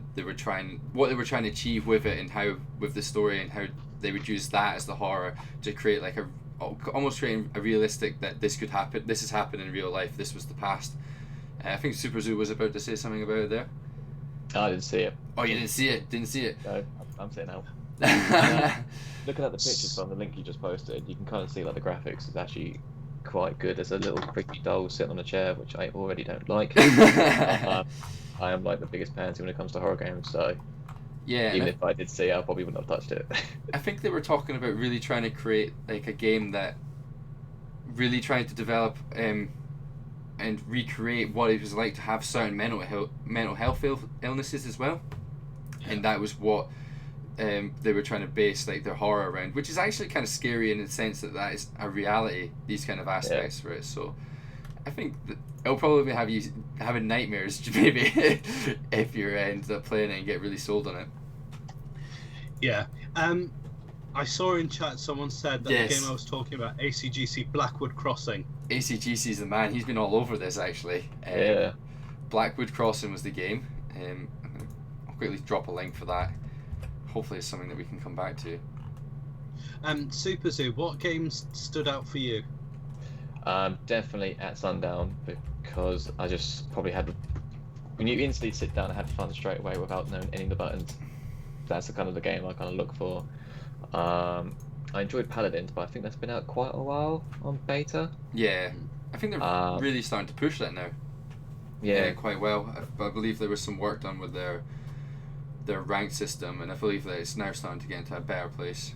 what they were trying to achieve with it, and how with the story and how they would use that as the horror to create like almost creating a realistic that this could happen. This has happened in real life. This was the past. I think Super Zoo was about to say something about it there. I didn't see it. Oh, you didn't see it? Didn't see it? No, I'm saying now. Looking at the pictures from the link you just posted, you can kind of see like the graphics is actually quite good. There's a little creepy doll sitting on a chair, which I already don't like. I am like the biggest pansy when it comes to horror games, so yeah. Even if I did see it, I probably wouldn't have touched it. I think they were talking about really trying to create like a game that really tried to develop and recreate what it was like to have certain mental health illnesses as well, and that was what they were trying to base like their horror around, which is actually kind of scary in the sense that is a reality, these kind of aspects for it. So I think that it'll probably have you having nightmares maybe if you end up playing it and get really sold on it. Yeah. I saw in chat someone said that the game I was talking about, ACGC Blackwood Crossing. ACGC's the man. He's been all over this actually. Yeah. Blackwood Crossing was the game. I'll quickly drop a link for that. Hopefully it's something that we can come back to. Super Zoo, what games stood out for you? Definitely At Sundown, because I just probably had, when you instantly sit down and have fun straight away without knowing any of the buttons, that's the kind of the game I kind of look for. I enjoyed Paladins, but I think that's been out quite a while on beta. Yeah, I think they're really starting to push that now. Yeah, quite well. I believe there was some work done with their rank system, and I believe that it's now starting to get into a better place.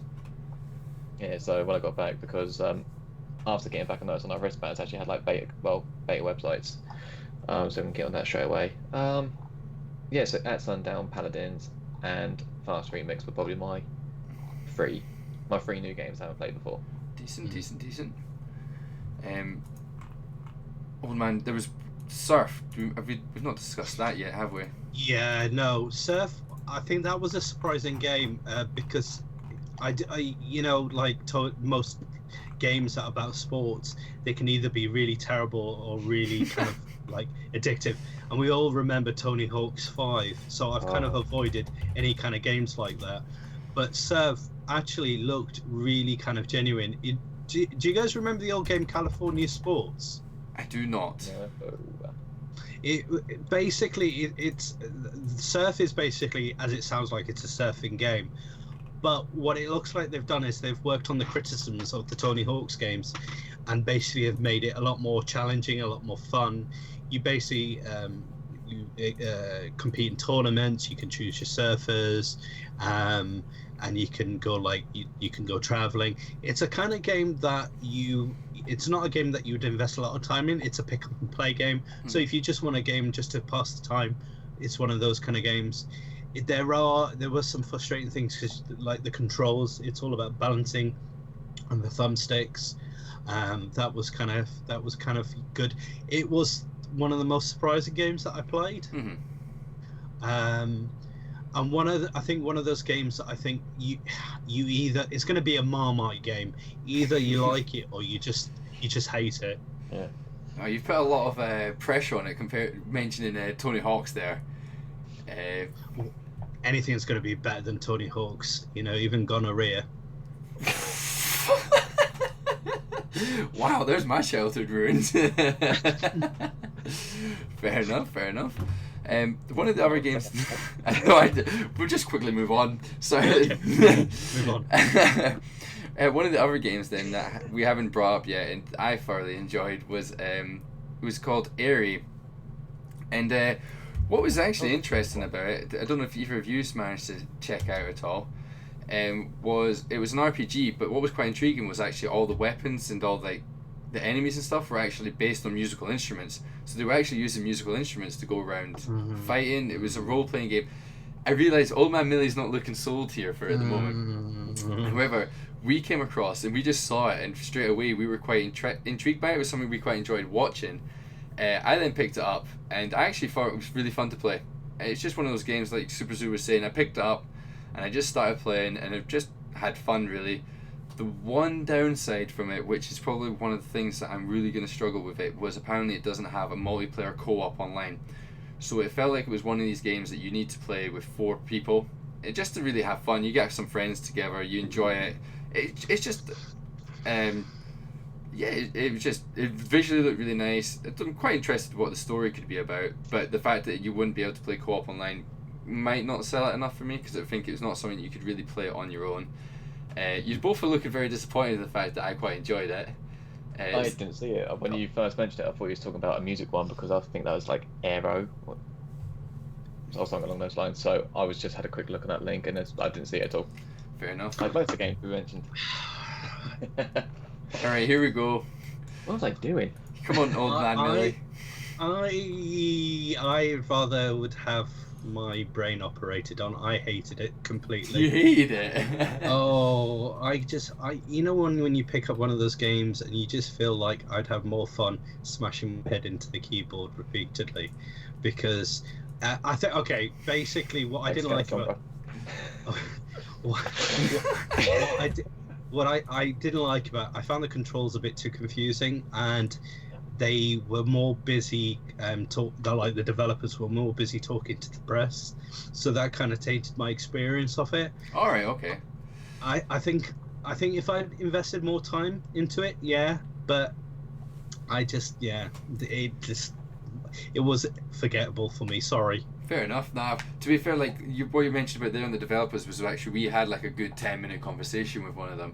Yeah, so when I got back, because after getting back, I noticed on our wristbands actually had like beta websites, so we can get on that straight away. Yeah, so At Sundown, Paladins, and Fast Remix were probably my three new games I haven't played before. Decent. Old man, there was Surf. We've not discussed that yet, have we? Yeah, no, Surf. I think that was a surprising game because I most games that are about sports, they can either be really terrible or really kind of like addictive. And we all remember Tony Hawk's 5, so I've kind of avoided any kind of games like that. But Surf actually looked really kind of genuine. Do you guys remember the old game California Sports? I do not. It's Surf is basically, as it sounds like, it's a surfing game. But what it looks like they've done is they've worked on the criticisms of the Tony Hawk's games and basically have made it a lot more challenging, a lot more fun. You basically compete in tournaments, you can choose your surfers, and you can go you can go traveling. It's a kind of game that it's not a game that you would invest a lot of time in. It's a pick up and play game. So if you just want a game just to pass the time, it's one of those kind of games. There were some frustrating things because like the controls, it's all about balancing on the thumbsticks. That was kind of good. It was one of the most surprising games that I played. And I think one of those games that I think you either, it's going to be a Marmite game. Either you like it or you just hate it. Yeah. Oh, you've put a lot of pressure on it mentioning Tony Hawk's there. Anything's going to be better than Tony Hawk's, even gonorrhea. Wow, there's my childhood ruined. Fair enough. One of the other games, we'll just quickly move on. Sorry. Okay. Move on. One of the other games then that we haven't brought up yet, and I thoroughly enjoyed, was it was called Airy, and what was actually interesting about it, I don't know if either of you managed to check out at all, it was an RPG, but what was quite intriguing was actually all the weapons and all the enemies and stuff were actually based on musical instruments. So they were actually using musical instruments to go around fighting. It was a role-playing game. I realised Old Man Millie's not looking sold here for at the moment. However, we came across and we just saw it, and straight away we were quite intrigued by it. It was something we quite enjoyed watching. I then picked it up, and I actually thought it was really fun to play. It's just one of those games, like Super Zoo was saying. I picked it up, and I just started playing, and I've just had fun, really. The one downside from it, which is probably one of the things that I'm really going to struggle with it, was apparently it doesn't have a multiplayer co-op online. So it felt like it was one of these games that you need to play with 4 people, just to really have fun. You get some friends together, you enjoy it. It's just, it visually looked really nice. I'm quite interested in what the story could be about, but the fact that you wouldn't be able to play co-op online might not sell it enough for me, because I think it's not something you could really play on your own. You both are looking very disappointed in the fact that I quite enjoyed it. I didn't see it. When you first mentioned it, I thought you was talking about a music one, because I think that was like Aero or something along those lines. So I was just had a quick look at that link, and I didn't see it at all. Fair enough. Like both the games we mentioned. Alright, here we go. What was I doing? Come on, old man Millie. I rather would have my brain operated on. I hated it completely. You hated it? Oh, you know when you pick up one of those games and you just feel like I'd have more fun smashing my head into the keyboard repeatedly, because I think, okay, basically what I didn't like about what I didn't like about, I found the controls a bit too confusing, and they were more busy the developers were more busy talking to the press, so that kind of tainted my experience of it. All right, okay. I think if I'd invested more time into it, yeah, but it was forgettable for me. Sorry. Fair enough. Now, to be fair, like what you mentioned about there on the developers was actually we had like a good 10-minute conversation with one of them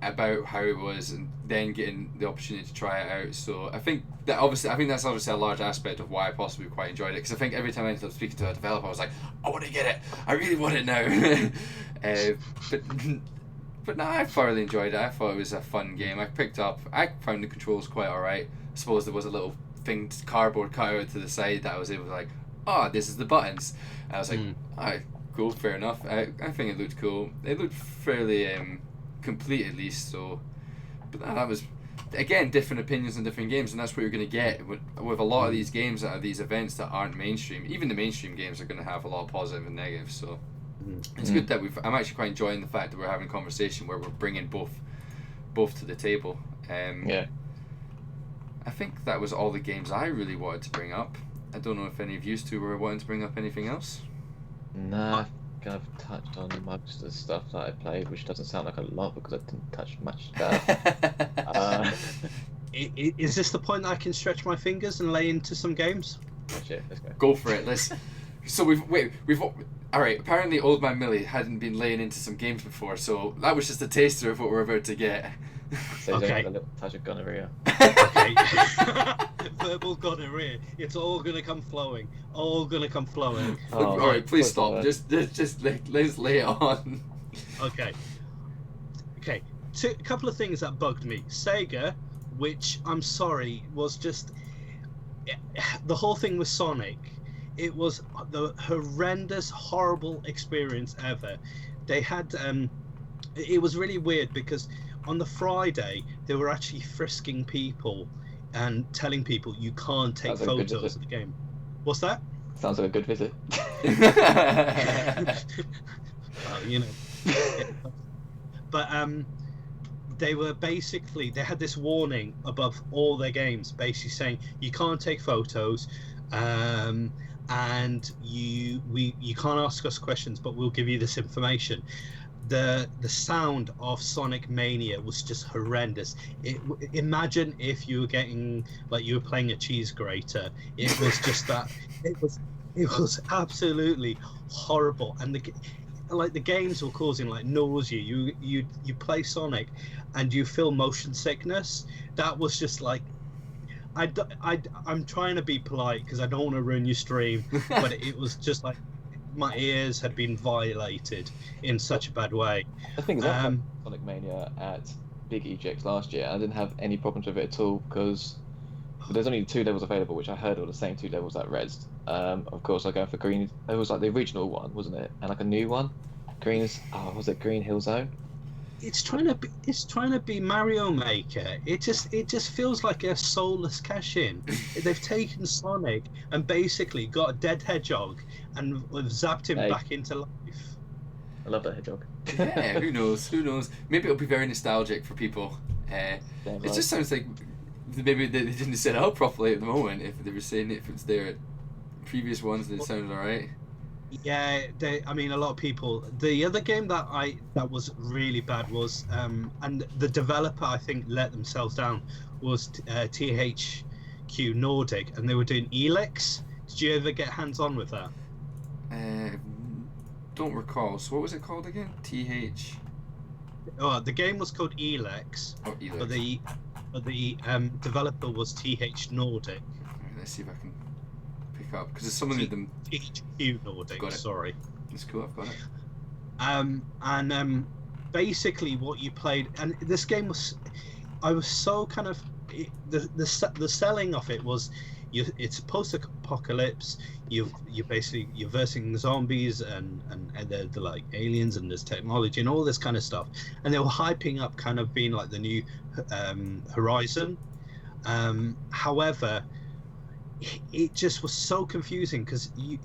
about how it was, and then getting the opportunity to try it out. So I think that's obviously a large aspect of why I possibly quite enjoyed it, because I think every time I ended up speaking to a developer, I was like, I want to get it. I really want it now. But no, I thoroughly enjoyed it. I thought it was a fun game. I found the controls quite alright. I suppose there was a little thing, cardboard cut out to the side, that I was able to like, oh, this is the buttons. And I was like, alright, cool, fair enough. I think it looked cool. It looked fairly complete, at least. So, but that was, again, different opinions on different games, and that's what you're going to get with a lot of these games that are these events that aren't mainstream. Even the mainstream games are going to have a lot of positive and negative. So it's good that I'm actually quite enjoying the fact that we're having a conversation where we're bringing both to the table. Yeah. I think that was all the games I really wanted to bring up. I don't know if any of you two were wanting to bring up anything else. Nah, I think I've touched on most of the stuff that I played, which doesn't sound like a lot because I didn't touch much stuff. Is this the point that I can stretch my fingers and lay into some games? Shit, let's go. Go for it. We've all right. Apparently, Old Man Millie hadn't been laying into some games before, so that was just a taster of what we're about to get. So okay. A little touch of gonorrhea. Okay. Verbal gonorrhea. It's all gonna come flowing. All gonna come flowing. Oh, all right, please stop. Just let's lay it on. Okay. A couple of things that bugged me. Sega, which I'm sorry, was just the whole thing with Sonic. It was the horrendous, horrible experience ever. They had it was really weird because on the Friday they were actually frisking people and telling people you can't take photos of the game. What's that? Sounds like a good visit. You know. But they had this warning above all their games, basically saying you can't take photos, and you can't ask us questions, but we'll give you this information. The sound of Sonic Mania was just horrendous. Imagine if you were getting, like, you were playing a cheese grater. It was just that. It was absolutely horrible, and the games were causing like nausea. You play Sonic, and you feel motion sickness. That was just like, I'm trying to be polite because I don't want to ruin your stream, but it was just like my ears had been violated in such a bad way. I think that Sonic Mania at Big EGX last year, I didn't have any problems with it at all because there's only 2 levels available, which I heard were the same 2 levels that Rezzed. Of course, I go for Green. It was like the original one, wasn't it? And like a new one. Was it Green Hill Zone? it's trying to be Mario Maker. It just feels like a soulless cash in. They've taken Sonic and basically got a dead hedgehog and have zapped him back into life. I love that hedgehog. Yeah, who knows? Maybe it'll be very nostalgic for people. It just sounds like maybe they didn't set it up properly at the moment. If they were saying it, if it's their previous ones, then it sounded alright. Yeah, I mean, a lot of people. The other game that was really bad was, and the developer I think let themselves down, was THQ Nordic, and they were doing Elex. Did you ever get hands on with that? Don't recall. So what was it called again? Oh, the game was called Elex. Oh, Elex. But the developer was TH Nordic. Right, let's see if I can pick up, because there's someone with them. THQ Nordic. Got it. Sorry. That's cool. I've got it. And basically what you played, and this game was, I was so kind of the selling of it was, it's post-apocalypse. You're versing zombies and they're like aliens, and there's technology and all this kind of stuff, and they were hyping up kind of being like the new Horizon. However, it just was so confusing because you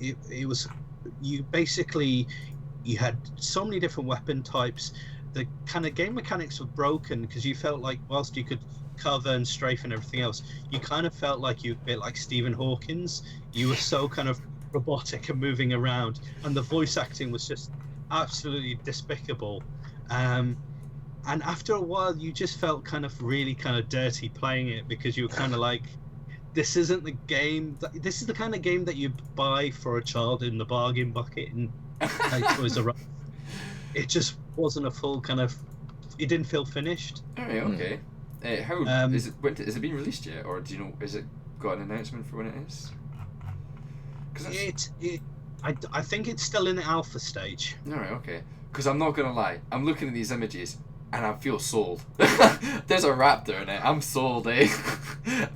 had so many different weapon types. The kind of game mechanics were broken because you felt like whilst you could cover and strafe and everything else, you kind of felt like you were a bit like Stephen Hawkins. You were so kind of robotic and moving around, and the voice acting was just absolutely despicable. And after a while, you just felt kind of really kind of dirty playing it, because you were kind of like, this isn't the game. This is the kind of game that you buy for a child in the bargain bucket and like Toys R Us. It just wasn't a full kind of. It didn't feel finished. All right. Okay. How is it? Is it been released yet, or do you know? Is it got an announcement for when it is? I think it's still in the alpha stage. All right. Okay. Because I'm not gonna lie, I'm looking at these images and I feel sold. There's a raptor in it. I'm sold, eh?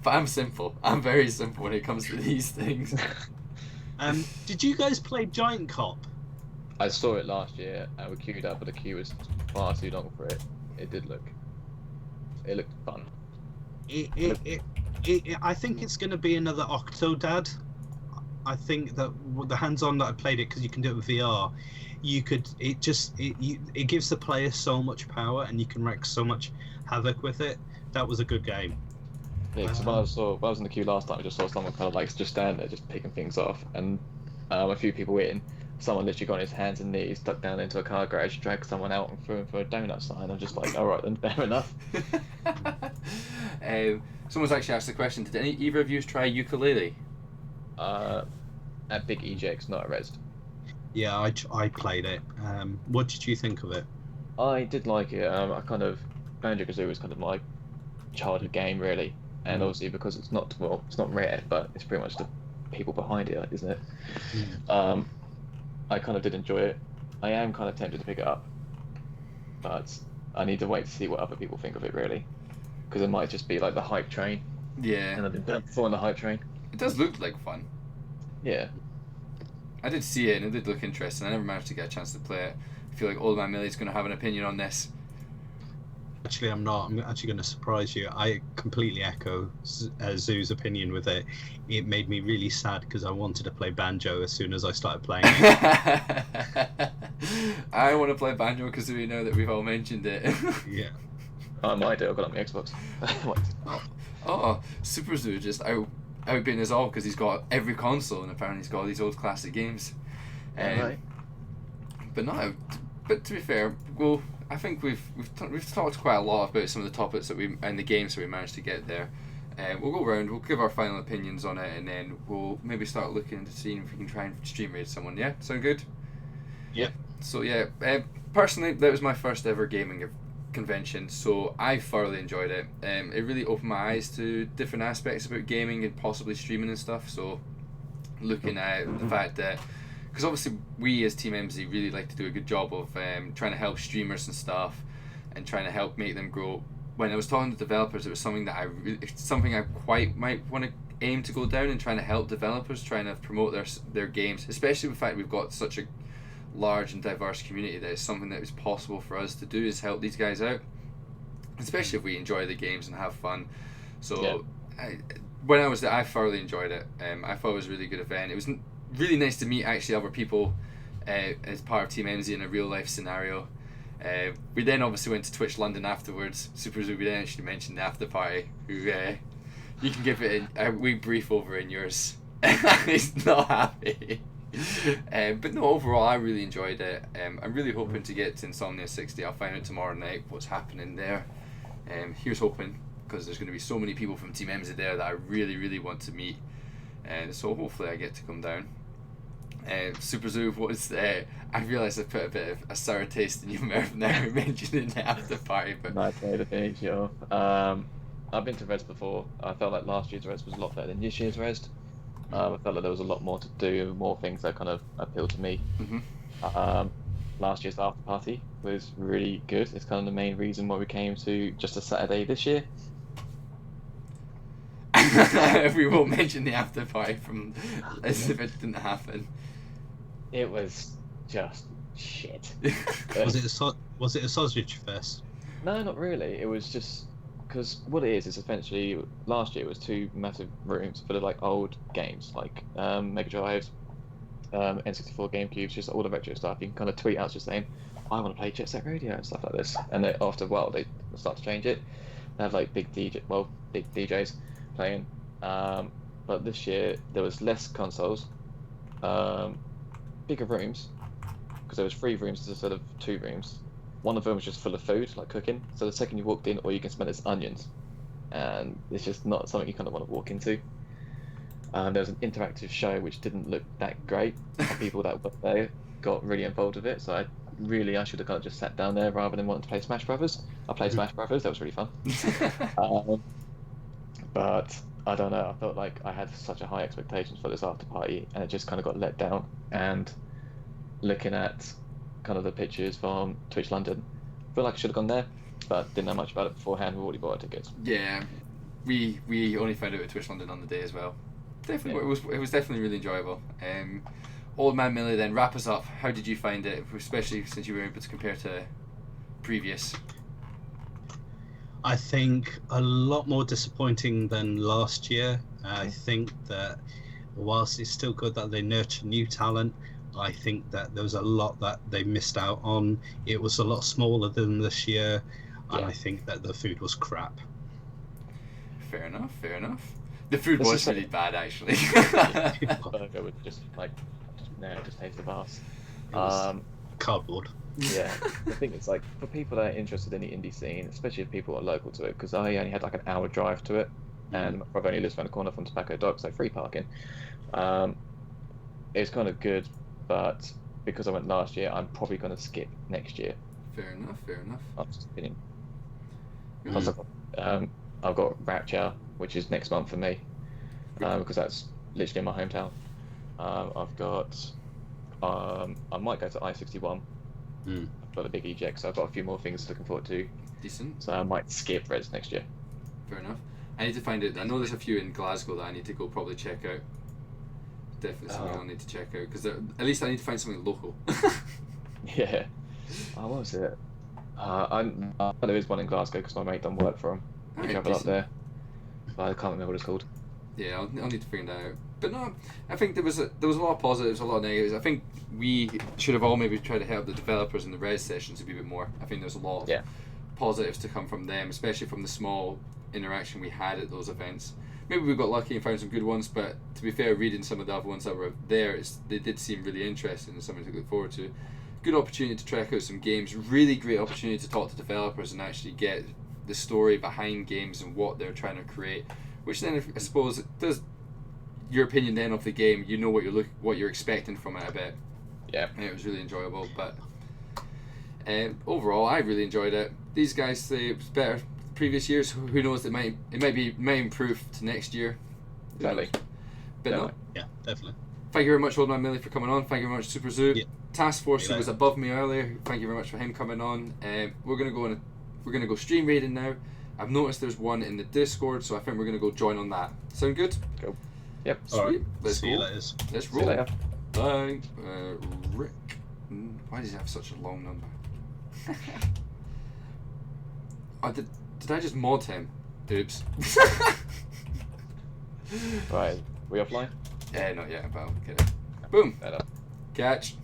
But I'm simple. I'm very simple when it comes to these things. Did you guys play Giant Cop? I saw it last year and we queued up, but the queue was far too long for it. It looked fun. I think it's going to be another Octodad. I think that the hands-on that I played it, because you can do it with VR, it gives the player so much power and you can wreak so much havoc with it. That was a good game. Yeah, because when I was in the queue last time, I just saw someone kind of like just stand there, just picking things off, and a few people in. Someone literally got on his hands and knees, ducked down into a car garage, dragged someone out and threw him for a donut sign. I'm just like, all right then, fair enough. Someone's actually asked the question: did either of you try ukulele? At Big EGX, not at Rezzed. Yeah, I played it. What did you think of it? I did like it. I kind of Banjo-Kazooie was kind of my childhood game, really, and obviously because it's not rare, but it's pretty much the people behind it, isn't it? I kind of did enjoy it. I am kind of tempted to pick it up, but I need to wait to see what other people think of it, really, because it might just be like the hype train. Yeah. And I've been before on the hype train. It does look like fun. Yeah. I did see it and it did look interesting. I never managed to get a chance to play it. I feel like Old Man Millie's going to have an opinion on this. Actually, I'm not. I'm actually going to surprise you. I completely echo Zoo's opinion with it. It made me really sad because I wanted to play Banjo as soon as I started playing it. I want to play Banjo-Kazooie now that we've all mentioned it. Yeah. I might do. I've got it on my Xbox. Oh, Super Zoo just outbidding us all because he's got every console and apparently he's got all these old classic games. Right. But to be fair, well, I think we've talked quite a lot about some of the topics that and the games that we managed to get there. We'll go around, we'll give our final opinions on it, and then we'll maybe start looking into seeing if we can try and stream raid someone. Yeah, sound good? Yeah. So yeah, personally, that was my first ever gaming convention, so I thoroughly enjoyed it. It really opened my eyes to different aspects about gaming and possibly streaming and stuff. So looking at the fact that, because obviously we as Team MZ really like to do a good job of trying to help streamers and stuff and trying to help make them grow. When I was talking to developers, it was something that I quite might want to aim to go down and trying to help developers, trying to promote their games, especially with the fact we've got such a large and diverse community that it's something that is possible for us to do, is help these guys out, especially if we enjoy the games and have fun. So when I was there, I thoroughly enjoyed it. I thought it was a really good event. It was really nice to meet actually other people as part of Team MZ in a real life scenario. We then obviously went to Twitch London afterwards. Super Zoo, we then actually mentioned the after party, who you can give it a wee brief over in yours. He's not happy. But no, overall I really enjoyed it. I'm really hoping to get to Insomnia 60. I'll find out tomorrow night what's happening there. Here's hoping, because there's going to be so many people from Team MZ there that I really, really want to meet. So hopefully I get to come down. Super Zoo, I realised I put a bit of a sour taste in your mouth now mentioning the after party. But Nice way to finish it off. I've been to Rezzed before. I felt like last year's Rezzed was a lot better than this year's Rezzed. I felt like there was a lot more to do, more things that kind of appealed to me. Last year's after party was really good. It's kind of the main reason why we came to just a Saturday this year. We won't mention the after party from as if it didn't happen. It was just shit. Was it a sausage fest? No, not really. It was just because what it is essentially last year was 2 massive rooms full of like old games, like Mega Drives, N64 GameCubes, just all the retro stuff. You can kind of tweet out just saying, "I want to play Jet Set Radio" and stuff like this. And then after a while, they start to change it. They have like big DJs playing. But this year there was less consoles, bigger rooms, because there was 3 rooms instead of 2 rooms. One of them was just full of food, like cooking. So the second you walked in, all you can smell is onions, and it's just not something you kind of want to walk into. There was an interactive show which didn't look that great. People that were there got really involved with it, so I should have kind of just sat down there rather than wanting to play Smash Brothers. I played Smash Brothers, that was really fun. But I don't know, I felt like I had such a high expectations for this after party, and it just kind of got let down. And looking at kind of the pictures from Twitch London, I feel like I should have gone there, but didn't know much about it beforehand. We already bought our tickets. Yeah, we only found out at Twitch London on the day as well. Definitely, it was definitely really enjoyable. Old Man Millie, then wrap us up. How did you find it, especially since you were able to compare to previous? I think a lot more disappointing than last year. I think that whilst it's still good that they nurture new talent, I think that there was a lot that they missed out on. It was a lot smaller than this year, and I think that the food was crap. Fair enough. The food was really bad, actually. Burger would just taste of ass. Cardboard. Yeah, I think it's like for people that are interested in the indie scene, especially if people are local to it, because I only had like an hour drive to it, and my brother only lives around the corner from Tobacco Dock, so free parking. It's kind of good, but because I went last year, I'm probably going to skip next year. Fair enough. I'm just kidding. Plus, I've got Rapture, which is next month for me, because that's literally in my hometown. I've got, I might go to I-61. I've got a big EGX, so I've got a few more things looking forward to. Decent. So I might skip Rezzed next year. Fair enough. I need to find it. I know there's a few in Glasgow that I need to go probably check out. Definitely something I'll need to check out, because at least I need to find something local. Yeah. Oh, what was it? I know there is one in Glasgow because my mate done work for him. We travel up there. But I can't remember what it's called. Yeah, I'll need to figure that out. But no, I think there was a lot of positives, a lot of negatives. I think we should have all maybe tried to help the developers in the Rezzed sessions a bit more. I think there's a lot of positives to come from them, especially from the small interaction we had at those events. Maybe we got lucky and found some good ones, but to be fair, reading some of the other ones that were there, they did seem really interesting and something to look forward to. Good opportunity to track out some games, really great opportunity to talk to developers and actually get the story behind games and what they're trying to create, which then I suppose does your opinion then of the game. You know what you're expecting from it a bit. Yeah. And it was really enjoyable, but overall I really enjoyed it. These guys say it was better previous years. Who knows? It might improve to next year. Exactly. But no. Yeah, definitely. Thank you very much, Old Man Millie, for coming on. Thank you very much, Super Zoo. Yeah. Task Force, who was above me earlier. Thank you very much for him coming on. We're gonna go stream raiding now. I've noticed there's one in the Discord, so I think we're gonna go join on that. Sound good? Go. Yep. Sweet. All right. Let's See go. you later. Let's See you roll. later. Bye. Rick. Why does he have such a long number? Oh, did I just mod him? Oops. Right, we offline? Yeah, not yet, but I'll get it. Boom. Better. Catch.